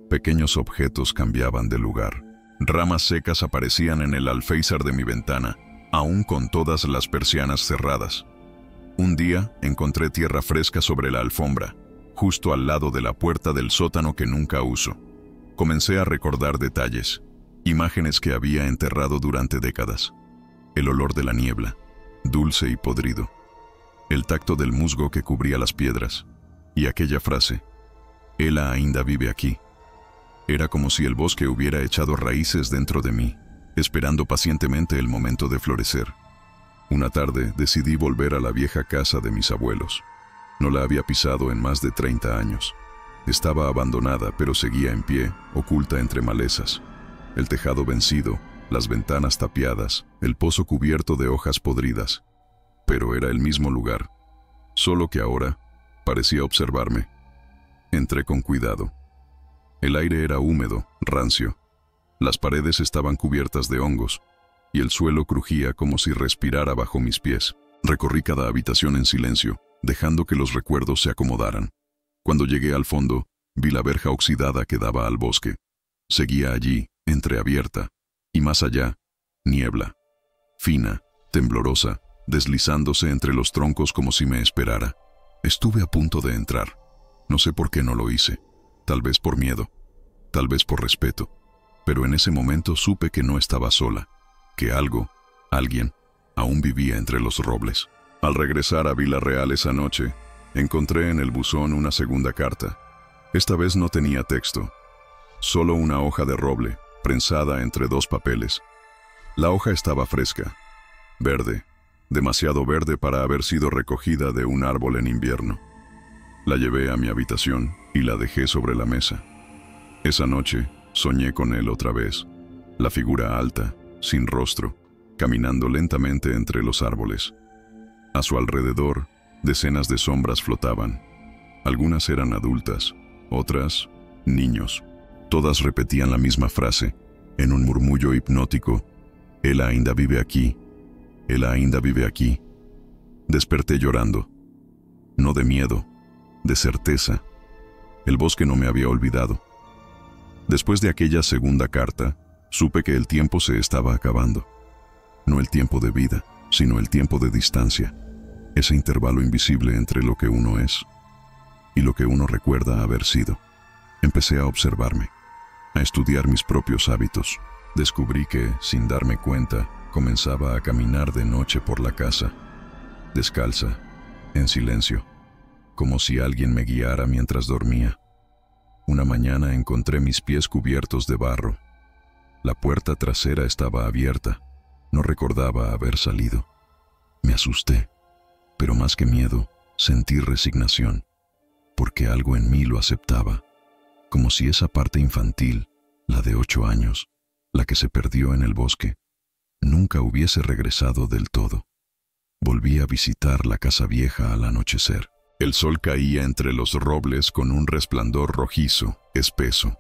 S1: Pequeños objetos cambiaban de lugar. Ramas secas aparecían en el alféizar de mi ventana, aún con todas las persianas cerradas. Un día encontré tierra fresca sobre la alfombra, justo al lado de la puerta del sótano que nunca uso. Comencé a recordar detalles, imágenes que había enterrado durante décadas. El olor de la niebla, dulce y podrido. El tacto del musgo que cubría las piedras. Y aquella frase, «Ela ainda vive aquí». Era como si el bosque hubiera echado raíces dentro de mí, esperando pacientemente el momento de florecer. Una tarde decidí volver a la vieja casa de mis abuelos. No la había pisado en más de 30 años. Estaba abandonada, pero seguía en pie, oculta entre malezas. El tejado vencido, las ventanas tapiadas, el pozo cubierto de hojas podridas. Pero era el mismo lugar, solo que ahora parecía observarme. Entré con cuidado. El aire era húmedo, rancio. Las paredes estaban cubiertas de hongos, y el suelo crujía como si respirara bajo mis pies. Recorrí cada habitación en silencio, dejando que los recuerdos se acomodaran. Cuando llegué al fondo, vi la verja oxidada que daba al bosque. Seguía allí, entreabierta, y más allá, niebla, fina, temblorosa, deslizándose entre los troncos como si me esperara. Estuve a punto de entrar. No sé por qué no lo hice. Tal vez por miedo, tal vez por respeto. Pero en ese momento supe que no estaba sola, que alguien, aún vivía entre los robles. Al regresar a Vila Real esa noche, encontré en el buzón una segunda carta. Esta vez no tenía texto, solo una hoja de roble, prensada entre dos papeles. La hoja estaba fresca, verde, demasiado verde para haber sido recogida de un árbol en invierno. La llevé a mi habitación y la dejé sobre la mesa. Esa noche soñé con él otra vez, la figura alta, sin rostro, caminando lentamente entre los árboles. A su alrededor, decenas de sombras flotaban. Algunas eran adultas, otras, niños. Todas repetían la misma frase, en un murmullo hipnótico: «Ela ainda vive aquí, ela ainda vive aquí». Desperté llorando. No de miedo, de certeza. El bosque no me había olvidado. Después de aquella segunda carta, supe que el tiempo se estaba acabando. No el tiempo de vida, sino el tiempo de distancia. Ese intervalo invisible entre lo que uno es y lo que uno recuerda haber sido. Empecé a observarme, a estudiar mis propios hábitos. Descubrí que, sin darme cuenta, comenzaba a caminar de noche por la casa, descalza, en silencio, como si alguien me guiara mientras dormía. Una mañana encontré mis pies cubiertos de barro. La puerta trasera estaba abierta. No recordaba haber salido. Me asusté, pero más que miedo, sentí resignación, porque algo en mí lo aceptaba, como si esa parte infantil, la de 8 años, la que se perdió en el bosque, nunca hubiese regresado del todo. Volví a visitar la casa vieja al anochecer. El sol caía entre los robles con un resplandor rojizo, espeso.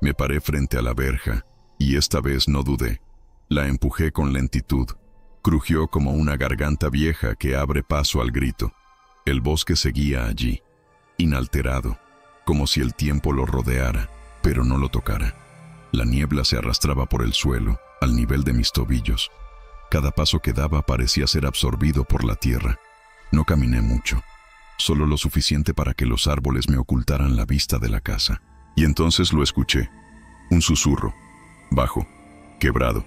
S1: Me paré frente a la verja, y esta vez no dudé. La empujé con lentitud. Crujió como una garganta vieja que abre paso al grito. El bosque seguía allí, inalterado, como si el tiempo lo rodeara, pero no lo tocara. La niebla se arrastraba por el suelo, al nivel de mis tobillos. Cada paso que daba parecía ser absorbido por la tierra. No caminé mucho, solo lo suficiente para que los árboles me ocultaran la vista de la casa. Y entonces lo escuché. Un susurro, bajo, quebrado.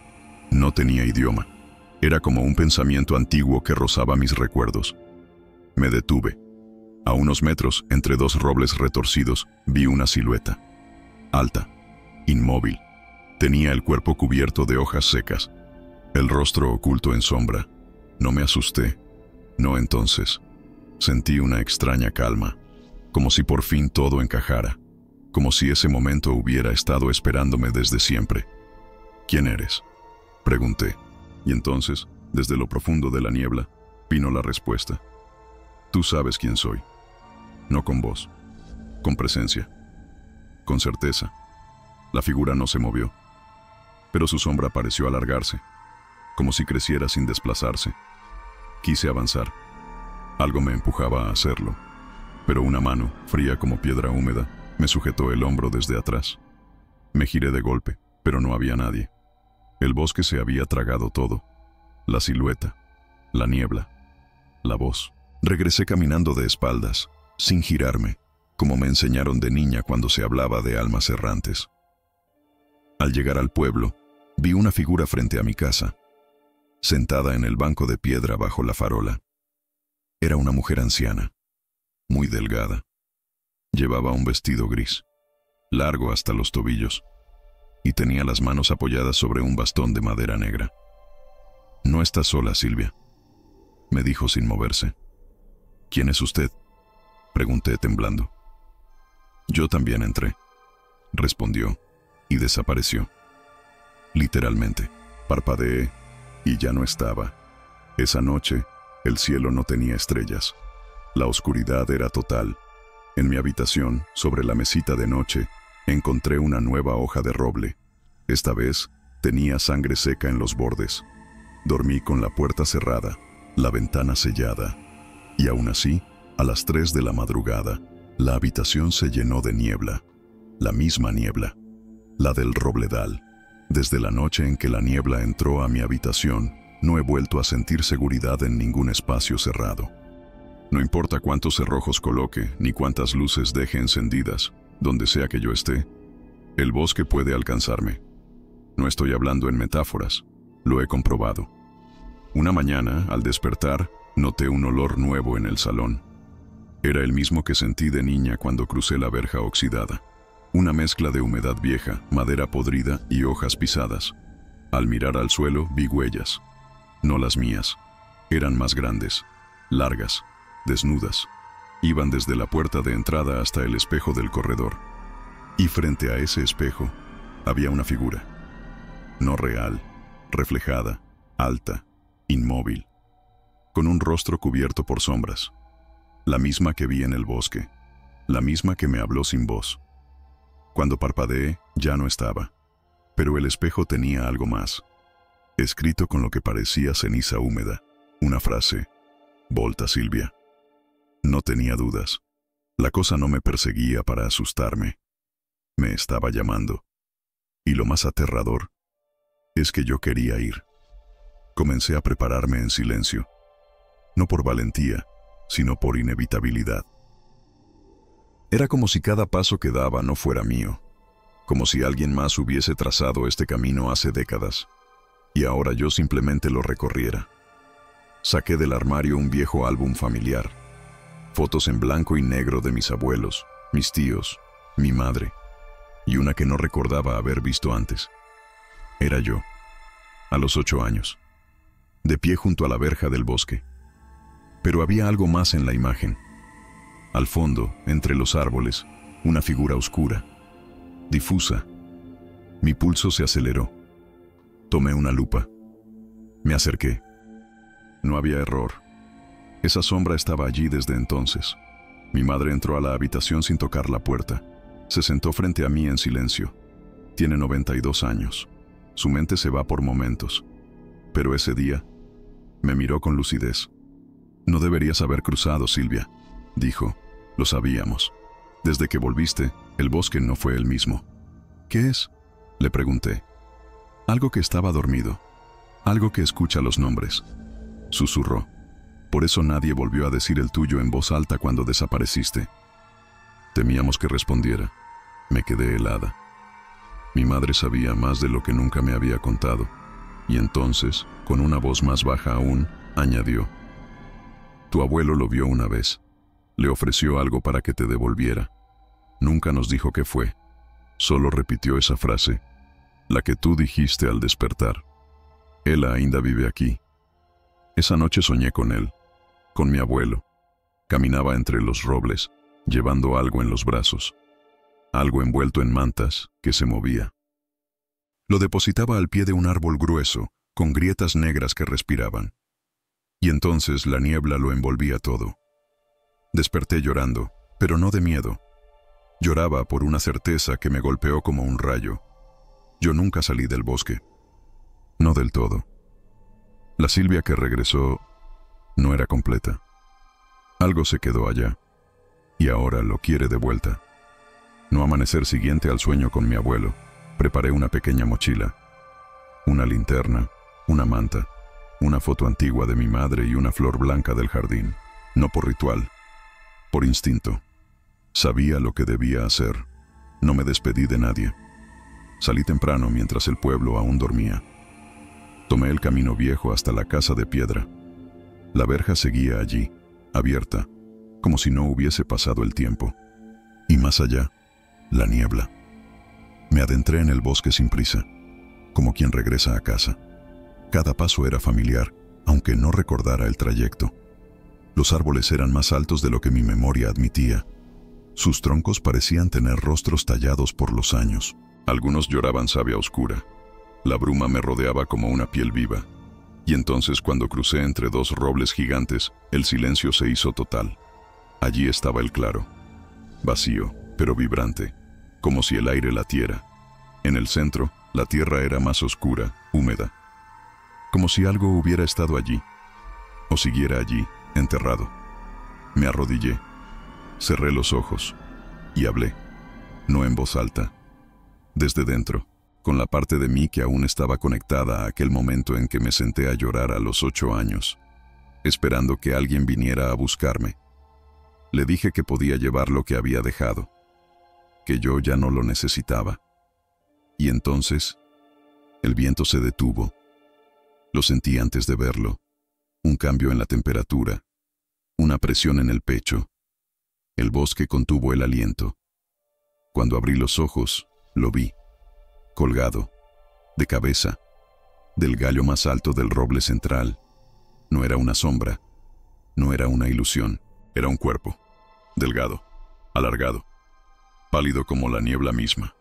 S1: No tenía idioma. Era como un pensamiento antiguo que rozaba mis recuerdos. Me detuve. A unos metros, entre dos robles retorcidos, vi una silueta. Alta, inmóvil. Tenía el cuerpo cubierto de hojas secas, el rostro oculto en sombra. No me asusté. No entonces. Sentí una extraña calma, como si por fin todo encajara, como si ese momento hubiera estado esperándome desde siempre. ¿Quién eres?, pregunté, y entonces, desde lo profundo de la niebla, vino la respuesta. Tú sabes quién soy. No con voz, con presencia, con certeza. La figura no se movió, pero su sombra pareció alargarse, como si creciera sin desplazarse. Quise avanzar. Algo me empujaba a hacerlo, pero una mano, fría como piedra húmeda, me sujetó el hombro desde atrás. Me giré de golpe, pero no había nadie. El bosque se había tragado todo. La silueta, la niebla, la voz. Regresé caminando de espaldas, sin girarme, como me enseñaron de niña cuando se hablaba de almas errantes. Al llegar al pueblo, vi una figura frente a mi casa, sentada en el banco de piedra bajo la farola. Era una mujer anciana, muy delgada. Llevaba un vestido gris, largo hasta los tobillos, y tenía las manos apoyadas sobre un bastón de madera negra. «No estás sola, Silvia», me dijo sin moverse. «¿Quién es usted?», pregunté temblando. «Yo también entré», respondió, y desapareció. Literalmente, parpadeé, y ya no estaba. Esa noche, el cielo no tenía estrellas. La oscuridad era total. En mi habitación, sobre la mesita de noche, encontré una nueva hoja de roble. Esta vez, tenía sangre seca en los bordes. Dormí con la puerta cerrada, la ventana sellada. Y aún así, a las 3 de la madrugada, la habitación se llenó de niebla. La misma niebla, la del robledal. Desde la noche en que la niebla entró a mi habitación, no he vuelto a sentir seguridad en ningún espacio cerrado. No importa cuántos cerrojos coloque, ni cuántas luces deje encendidas, donde sea que yo esté, el bosque puede alcanzarme. No estoy hablando en metáforas, lo he comprobado. Una mañana, al despertar, noté un olor nuevo en el salón. Era el mismo que sentí de niña cuando crucé la verja oxidada. Una mezcla de humedad vieja, madera podrida y hojas pisadas. Al mirar al suelo, vi huellas. No las mías. Eran más grandes, largas, desnudas. Iban desde la puerta de entrada hasta el espejo del corredor. Y frente a ese espejo, había una figura. No real, reflejada, alta, inmóvil, con un rostro cubierto por sombras. La misma que vi en el bosque, la misma que me habló sin voz. Cuando parpadeé, ya no estaba, pero el espejo tenía algo más. Escrito con lo que parecía ceniza húmeda, una frase: «Volta, Silvia». No tenía dudas. La cosa no me perseguía para asustarme. Me estaba llamando. Y lo más aterrador es que yo quería ir. Comencé a prepararme en silencio. No por valentía, sino por inevitabilidad. Era como si cada paso que daba no fuera mío. Como si alguien más hubiese trazado este camino hace décadas. Y ahora yo simplemente lo recorriera. Saqué del armario un viejo álbum familiar. Fotos en blanco y negro de mis abuelos, mis tíos, mi madre, y una que no recordaba haber visto antes. Era yo, a los 8 años, de pie junto a la verja del bosque. Pero había algo más en la imagen. Al fondo, entre los árboles, una figura oscura, difusa. Mi pulso se aceleró. Tomé una lupa. Me acerqué. No había error. Esa sombra estaba allí desde entonces. Mi madre entró a la habitación sin tocar la puerta. Se sentó frente a mí en silencio. Tiene 92 años. Su mente se va por momentos. Pero ese día, me miró con lucidez. «No deberías haber cruzado, Silvia», dijo. «Lo sabíamos. Desde que volviste, el bosque no fue el mismo». «¿Qué es?», le pregunté. «Algo que estaba dormido. Algo que escucha los nombres», susurró. «Por eso nadie volvió a decir el tuyo en voz alta cuando desapareciste». Temíamos que respondiera. Me quedé helada. Mi madre sabía más de lo que nunca me había contado. Y entonces, con una voz más baja aún, añadió: «Tu abuelo lo vio una vez. Le ofreció algo para que te devolviera. Nunca nos dijo qué fue. Solo repitió esa frase, la que tú dijiste al despertar. Él ainda vive aquí». Esa noche soñé con él, con mi abuelo. Caminaba entre los robles, llevando algo en los brazos. Algo envuelto en mantas que se movía. Lo depositaba al pie de un árbol grueso, con grietas negras que respiraban. Y entonces la niebla lo envolvía todo. Desperté llorando, pero no de miedo. Lloraba por una certeza que me golpeó como un rayo. Yo nunca salí del bosque. No del todo. La Silvia que regresó no era completa. Algo se quedó allá, y ahora lo quiere de vuelta. No amanecer siguiente al sueño con mi abuelo, preparé una pequeña mochila, una linterna, una manta, una foto antigua de mi madre y una flor blanca del jardín. No por ritual, por instinto. Sabía lo que debía hacer. No me despedí de nadie. Salí temprano mientras el pueblo aún dormía. Tomé el camino viejo hasta la casa de piedra. La verja seguía allí, abierta, como si no hubiese pasado el tiempo. Y más allá, la niebla. Me adentré en el bosque sin prisa, como quien regresa a casa. Cada paso era familiar, aunque no recordara el trayecto. Los árboles eran más altos de lo que mi memoria admitía. Sus troncos parecían tener rostros tallados por los años. Algunos lloraban savia oscura. La bruma me rodeaba como una piel viva. Y entonces, cuando crucé entre dos robles gigantes, el silencio se hizo total. Allí estaba el claro. Vacío, pero vibrante, como si el aire latiera. En el centro, la tierra era más oscura, húmeda. Como si algo hubiera estado allí, o siguiera allí, enterrado. Me arrodillé, cerré los ojos, y hablé, no en voz alta, desde dentro, con la parte de mí que aún estaba conectada a aquel momento en que me senté a llorar a los 8 años, esperando que alguien viniera a buscarme. Le dije que podía llevar lo que había dejado, que yo ya no lo necesitaba. Y entonces, el viento se detuvo. Lo sentí antes de verlo, un cambio en la temperatura, una presión en el pecho. El bosque contuvo el aliento. Cuando abrí los ojos, lo vi, colgado, de cabeza, del gallo más alto del roble central. No era una sombra, no era una ilusión, era un cuerpo, delgado, alargado, pálido como la niebla misma.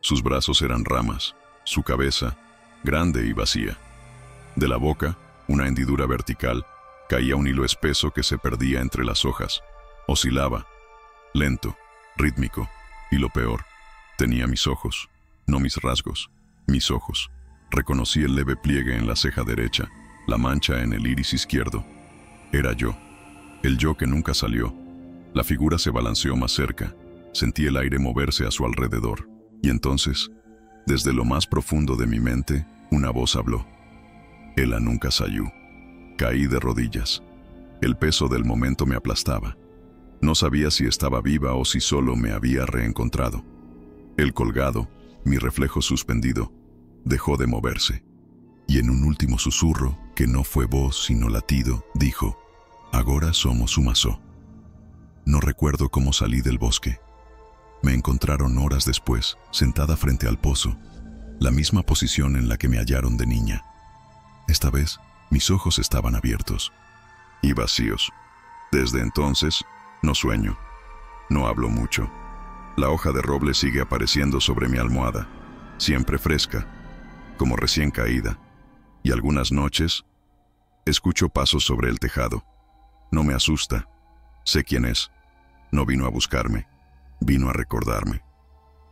S1: Sus brazos eran ramas, su cabeza, grande y vacía. De la boca, una hendidura vertical, caía un hilo espeso que se perdía entre las hojas. Oscilaba, lento, rítmico, y lo peor, tenía mis ojos, no mis rasgos, mis ojos. Reconocí el leve pliegue en la ceja derecha, la mancha en el iris izquierdo. Era yo, el yo que nunca salió. La figura se balanceó más cerca, sentí el aire moverse a su alrededor. Y entonces, desde lo más profundo de mi mente, una voz habló. Ela nunca salió. Caí de rodillas. El peso del momento me aplastaba. No sabía si estaba viva o si solo me había reencontrado. El colgado, mi reflejo suspendido, dejó de moverse. Y en un último susurro, que no fue voz sino latido, dijo: «Ahora somos Sumasó». No recuerdo cómo salí del bosque. Me encontraron horas después, sentada frente al pozo, la misma posición en la que me hallaron de niña. Esta vez, mis ojos estaban abiertos. Y vacíos. Desde entonces, no sueño. No hablo mucho. La hoja de roble sigue apareciendo sobre mi almohada, siempre fresca, como recién caída. Y algunas noches, escucho pasos sobre el tejado. No me asusta. Sé quién es. No vino a buscarme. Vino a recordarme.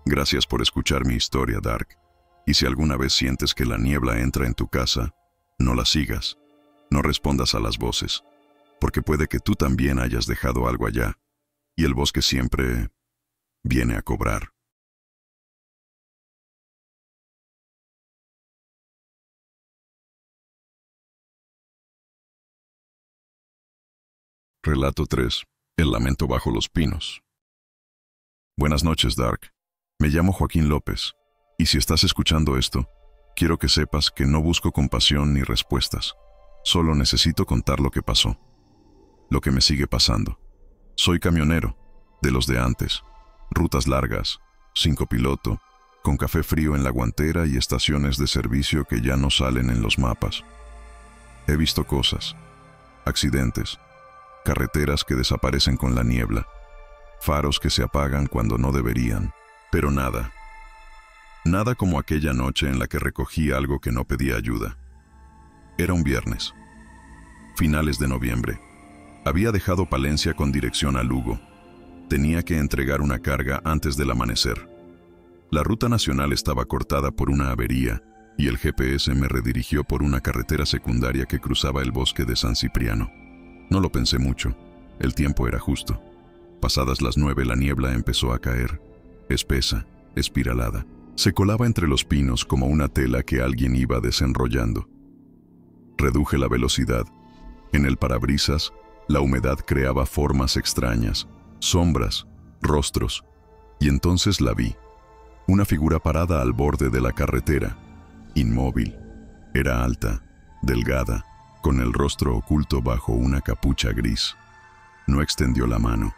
S1: Gracias por escuchar mi historia, Dark. Y si alguna vez sientes que la niebla entra en tu casa, no la sigas. No respondas a las voces, porque puede que tú también hayas dejado algo allá, y el bosque siempre viene a cobrar. Relato 3. El lamento bajo los pinos. Buenas noches, Dark. Me llamo Joaquín López, y si estás escuchando esto, Quiero que sepas que no busco compasión ni respuestas. Solo necesito contar lo que pasó, lo que me sigue pasando. Soy camionero, de los de antes. Rutas largas, sin copiloto, con café frío en la guantera y estaciones de servicio que ya no salen en los mapas. He visto cosas, accidentes, carreteras que desaparecen con la niebla, faros que se apagan cuando no deberían, pero nada. Nada como aquella noche en la que recogí algo que no pedía ayuda. Era un viernes. Finales de noviembre. Había dejado Palencia con dirección a Lugo. Tenía que entregar una carga antes del amanecer. La ruta nacional estaba cortada por una avería y el GPS me redirigió por una carretera secundaria que cruzaba el bosque de San Cipriano. No lo pensé mucho. El tiempo era justo. Pasadas las 9 la niebla empezó a caer, espesa, espiralada. Se colaba entre los pinos como una tela que alguien iba desenrollando. Reduje la velocidad. En el parabrisas, la humedad creaba formas extrañas, sombras, rostros, y entonces la vi. Una figura parada al borde de la carretera, inmóvil. Era alta, delgada, con el rostro oculto bajo una capucha gris. No extendió la mano,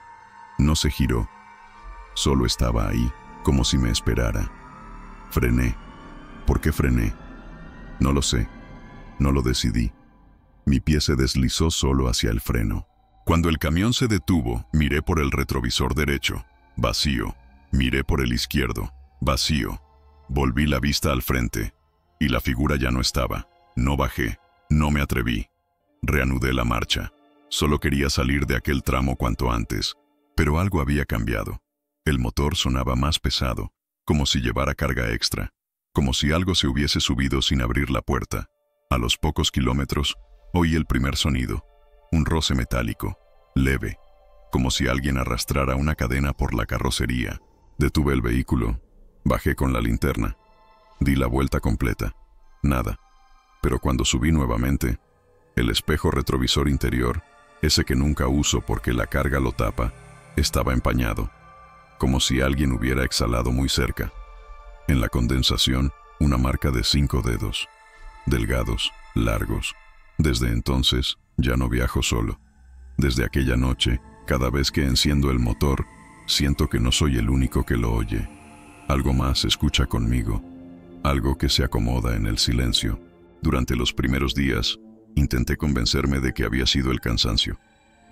S1: no se giró, solo estaba ahí, como si me esperara. Frené. ¿Por qué frené? No lo sé. No lo decidí. Mi pie se deslizó solo hacia el freno. Cuando el camión se detuvo, miré por el retrovisor derecho. Vacío. Miré por el izquierdo. Vacío. Volví la vista al frente. Y la figura ya no estaba. No bajé. No me atreví. Reanudé la marcha. Solo quería salir de aquel tramo cuanto antes. Pero algo había cambiado. El motor sonaba más pesado, como si llevara carga extra, como si algo se hubiese subido sin abrir la puerta. A los pocos kilómetros, oí el primer sonido, un roce metálico, leve, como si alguien arrastrara una cadena por la carrocería. Detuve el vehículo, bajé con la linterna, di la vuelta completa, nada. Pero cuando subí nuevamente, el espejo retrovisor interior, ese que nunca uso porque la carga lo tapa, estaba empañado, como si alguien hubiera exhalado muy cerca. En la condensación, una marca de 5 dedos, delgados, largos. Desde entonces, ya no viajo solo. Desde aquella noche, cada vez que enciendo el motor, siento que no soy el único que lo oye. Algo más escucha conmigo, algo que se acomoda en el silencio. Durante los primeros días, intenté convencerme de que había sido el cansancio,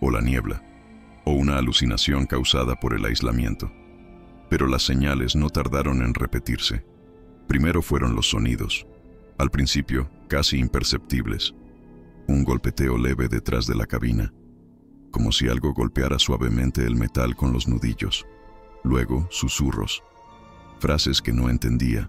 S1: o la niebla, o una alucinación causada por el aislamiento. Pero las señales no tardaron en repetirse. Primero fueron los sonidos. Al principio, casi imperceptibles. Un golpeteo leve detrás de la cabina, como si algo golpeara suavemente el metal con los nudillos. Luego, susurros. Frases que no entendía.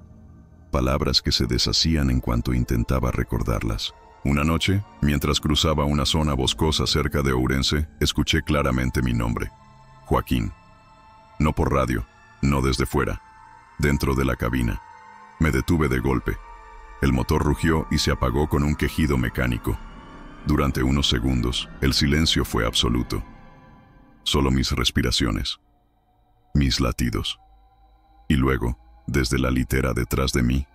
S1: Palabras que se deshacían en cuanto intentaba recordarlas. Una noche, mientras cruzaba una zona boscosa cerca de Ourense, escuché claramente mi nombre. Joaquín. No por radio, no desde fuera. Dentro de la cabina. Me detuve de golpe. El motor rugió y se apagó con un quejido mecánico. Durante unos segundos, el silencio fue absoluto. Solo mis respiraciones. Mis latidos. Y luego, desde la litera detrás de mí,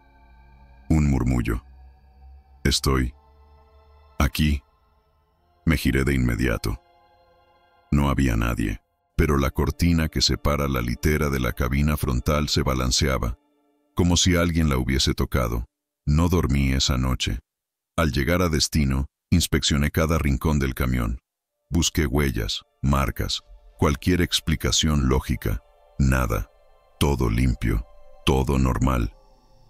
S1: un murmullo. Estoy aquí. Me giré de inmediato. No había nadie, pero la cortina que separa la litera de la cabina frontal se balanceaba, como si alguien la hubiese tocado. No dormí esa noche. Al llegar a destino, inspeccioné cada rincón del camión. Busqué huellas, marcas, cualquier explicación lógica. Nada. Todo limpio, todo normal.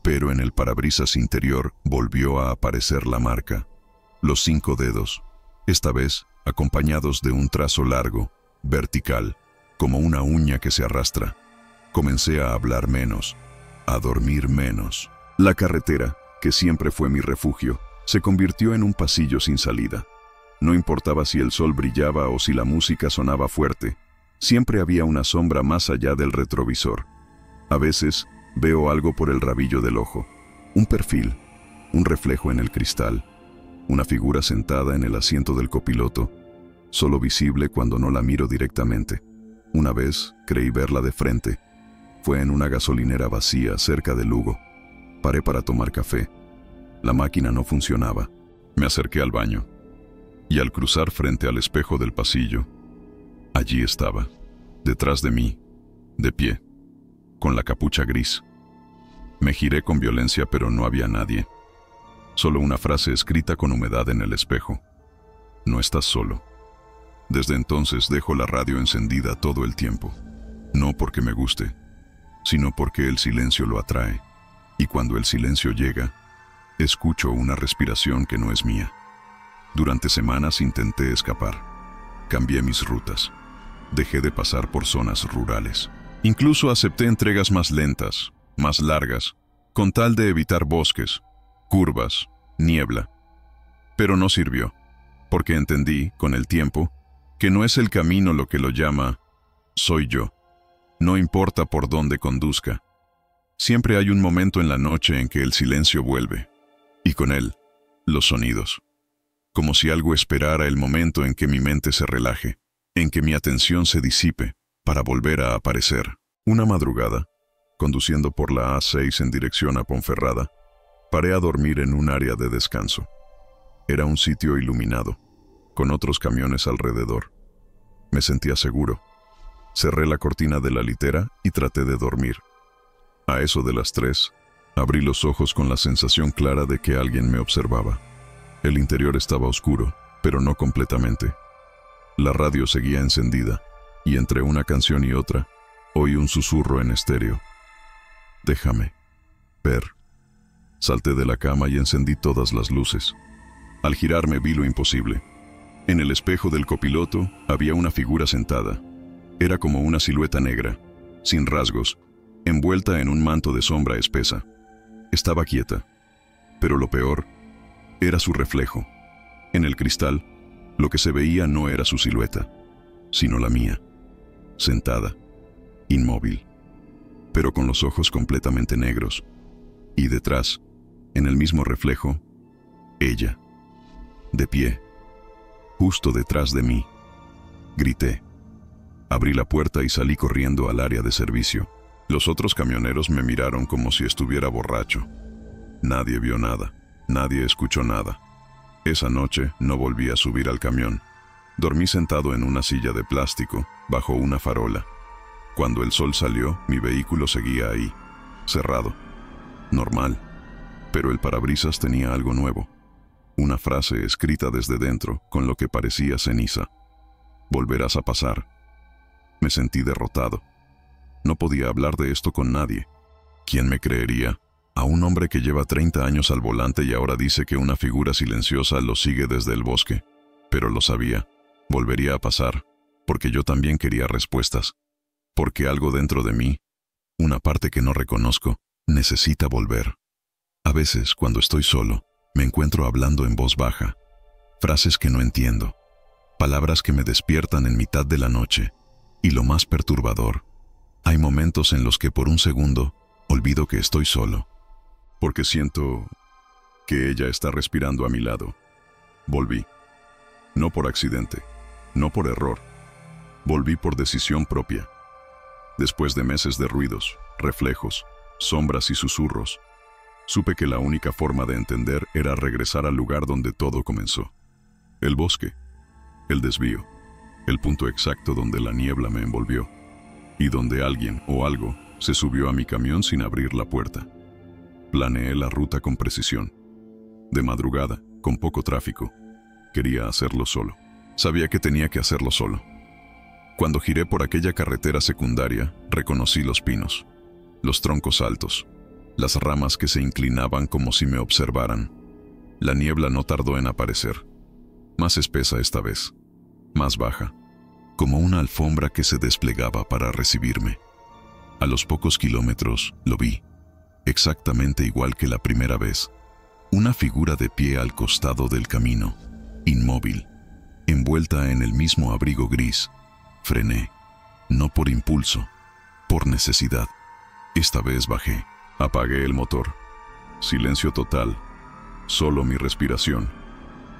S1: Pero en el parabrisas interior volvió a aparecer la marca. Los 5 dedos, esta vez acompañados de un trazo largo, vertical, como una uña que se arrastra. Comencé a hablar menos, a dormir menos. La carretera, que siempre fue mi refugio, se convirtió en un pasillo sin salida. No importaba si el sol brillaba o si la música sonaba fuerte, siempre había una sombra más allá del retrovisor. A veces veo algo por el rabillo del ojo, un perfil, un reflejo en el cristal, una figura sentada en el asiento del copiloto, solo visible cuando no la miro directamente. Una vez creí verla de frente. Fue en una gasolinera vacía cerca de Lugo. Paré para tomar café, La máquina no funcionaba. Me acerqué al baño, y al cruzar frente al espejo del pasillo, allí estaba, detrás de mí, de pie, con la capucha gris. Me giré con violencia, pero no había nadie. Solo una frase escrita con humedad en el espejo. No estás solo. Desde entonces dejo la radio encendida todo el tiempo. No porque me guste, sino porque el silencio lo atrae. Y cuando el silencio llega, escucho una respiración que no es mía. Durante semanas intenté escapar. Cambié mis rutas. Dejé de pasar por zonas rurales. Incluso acepté entregas más lentas, más largas, con tal de evitar bosques, curvas, niebla. Pero no sirvió, porque entendí, con el tiempo, que no es el camino lo que lo llama, soy yo. No importa por dónde conduzca. Siempre hay un momento en la noche en que el silencio vuelve, y con él, los sonidos. Como si algo esperara el momento en que mi mente se relaje, en que mi atención se disipe, para volver a aparecer. Una madrugada, conduciendo por la A6 en dirección a Ponferrada, paré a dormir en un área de descanso. Era un sitio iluminado, con otros camiones alrededor. Me sentía seguro. Cerré la cortina de la litera y traté de dormir. A eso de las 3, abrí los ojos con la sensación clara de que alguien me observaba. El interior estaba oscuro, pero no completamente. La radio seguía encendida, y entre una canción y otra, oí un susurro en estéreo. Déjame ver. Salté de la cama y encendí todas las luces. Al girarme vi lo imposible. En el espejo del copiloto había una figura sentada. Era como una silueta negra, sin rasgos, envuelta en un manto de sombra espesa. Estaba quieta, pero lo peor era su reflejo. En el cristal, lo que se veía no era su silueta, sino la mía, sentada, inmóvil, pero con los ojos completamente negros. Y detrás, en el mismo reflejo, ella, de pie, justo detrás de mí. Grité. Abrí la puerta y salí corriendo al área de servicio. Los otros camioneros me miraron como si estuviera borracho. Nadie vio nada, nadie escuchó nada. Esa noche no volví a subir al camión. Dormí sentado en una silla de plástico, bajo una farola. Cuando el sol salió, mi vehículo seguía ahí, cerrado. Normal, pero el parabrisas tenía algo nuevo. Una frase escrita desde dentro, con lo que parecía ceniza. Volverás a pasar. Me sentí derrotado. No podía hablar de esto con nadie. ¿Quién me creería? A un hombre que lleva 30 años al volante y ahora dice que una figura silenciosa lo sigue desde el bosque. Pero lo sabía. Volvería a pasar, porque yo también quería respuestas. Porque algo dentro de mí, una parte que no reconozco, necesita volver. A veces, cuando estoy solo, me encuentro hablando en voz baja. Frases que no entiendo. Palabras que me despiertan en mitad de la noche. Y lo más perturbador, hay momentos en los que por un segundo olvido que estoy solo. Porque siento que ella está respirando a mi lado. Volví. No por accidente, no por error. Volví por decisión propia. Después de meses de ruidos, reflejos, sombras y susurros, supe que la única forma de entender era regresar al lugar donde todo comenzó. El bosque, el desvío, el punto exacto donde la niebla me envolvió, y donde alguien o algo se subió a mi camión sin abrir la puerta. Planeé la ruta con precisión. De madrugada, con poco tráfico. Quería hacerlo solo. Sabía que tenía que hacerlo solo. Cuando giré por aquella carretera secundaria, reconocí los pinos, los troncos altos, las ramas que se inclinaban como si me observaran. La niebla no tardó en aparecer. Más espesa esta vez, más baja, como una alfombra que se desplegaba para recibirme. A los pocos kilómetros lo vi, exactamente igual que la primera vez. Una figura de pie al costado del camino, inmóvil, envuelta en el mismo abrigo gris. Frené, no por impulso, por necesidad. Esta vez bajé, apagué el motor. Silencio total, solo mi respiración,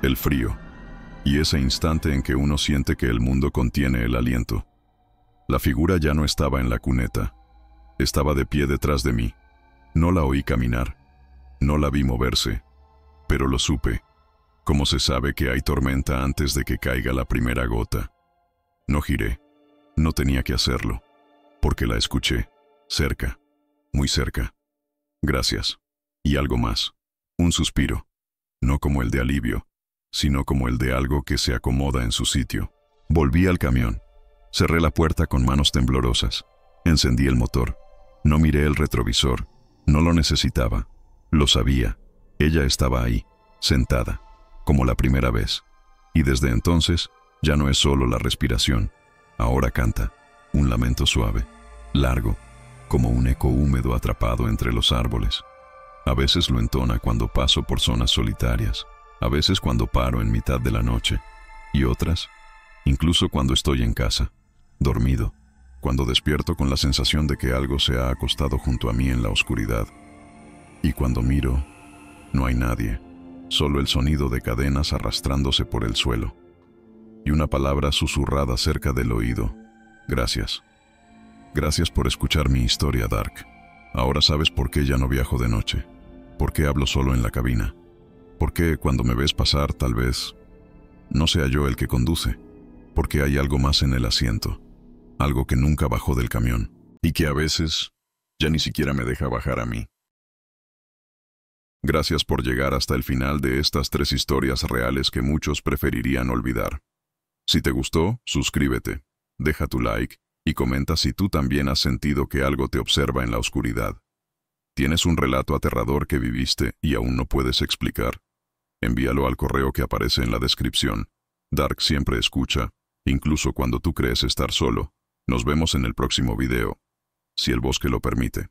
S1: el frío, y ese instante en que uno siente que el mundo contiene el aliento. La figura ya no estaba en la cuneta, estaba de pie detrás de mí. No la oí caminar, no la vi moverse, Pero lo supe, como se sabe que hay tormenta antes de que caiga la primera gota. No giré, no tenía que hacerlo, porque la escuché, cerca, muy cerca. Gracias. Y algo más, un suspiro, no como el de alivio, sino como el de algo que se acomoda en su sitio. Volví al camión, cerré la puerta con manos temblorosas, encendí el motor, no miré el retrovisor, no lo necesitaba, lo sabía, ella estaba ahí, sentada, como la primera vez, y desde entonces ya no es solo la respiración, ahora canta, un lamento suave, largo, como un eco húmedo atrapado entre los árboles. A veces lo entona cuando paso por zonas solitarias, a veces cuando paro en mitad de la noche, y otras, incluso cuando estoy en casa, dormido, cuando despierto con la sensación de que algo se ha acostado junto a mí en la oscuridad. Y cuando miro, no hay nadie, solo el sonido de cadenas arrastrándose por el suelo, y una palabra susurrada cerca del oído: gracias. Gracias por escuchar mi historia, Dark. Ahora sabes por qué ya no viajo de noche, por qué hablo solo en la cabina, por qué cuando me ves pasar tal vez no sea yo el que conduce, porque hay algo más en el asiento, algo que nunca bajó del camión, y que a veces ya ni siquiera me deja bajar a mí. Gracias por llegar hasta el final de estas 3 historias reales que muchos preferirían olvidar. Si te gustó, suscríbete, deja tu like y comenta si tú también has sentido que algo te observa en la oscuridad. ¿Tienes un relato aterrador que viviste y aún no puedes explicar? Envíalo al correo que aparece en la descripción. Dark siempre escucha, incluso cuando tú crees estar solo. Nos vemos en el próximo video, si el bosque lo permite.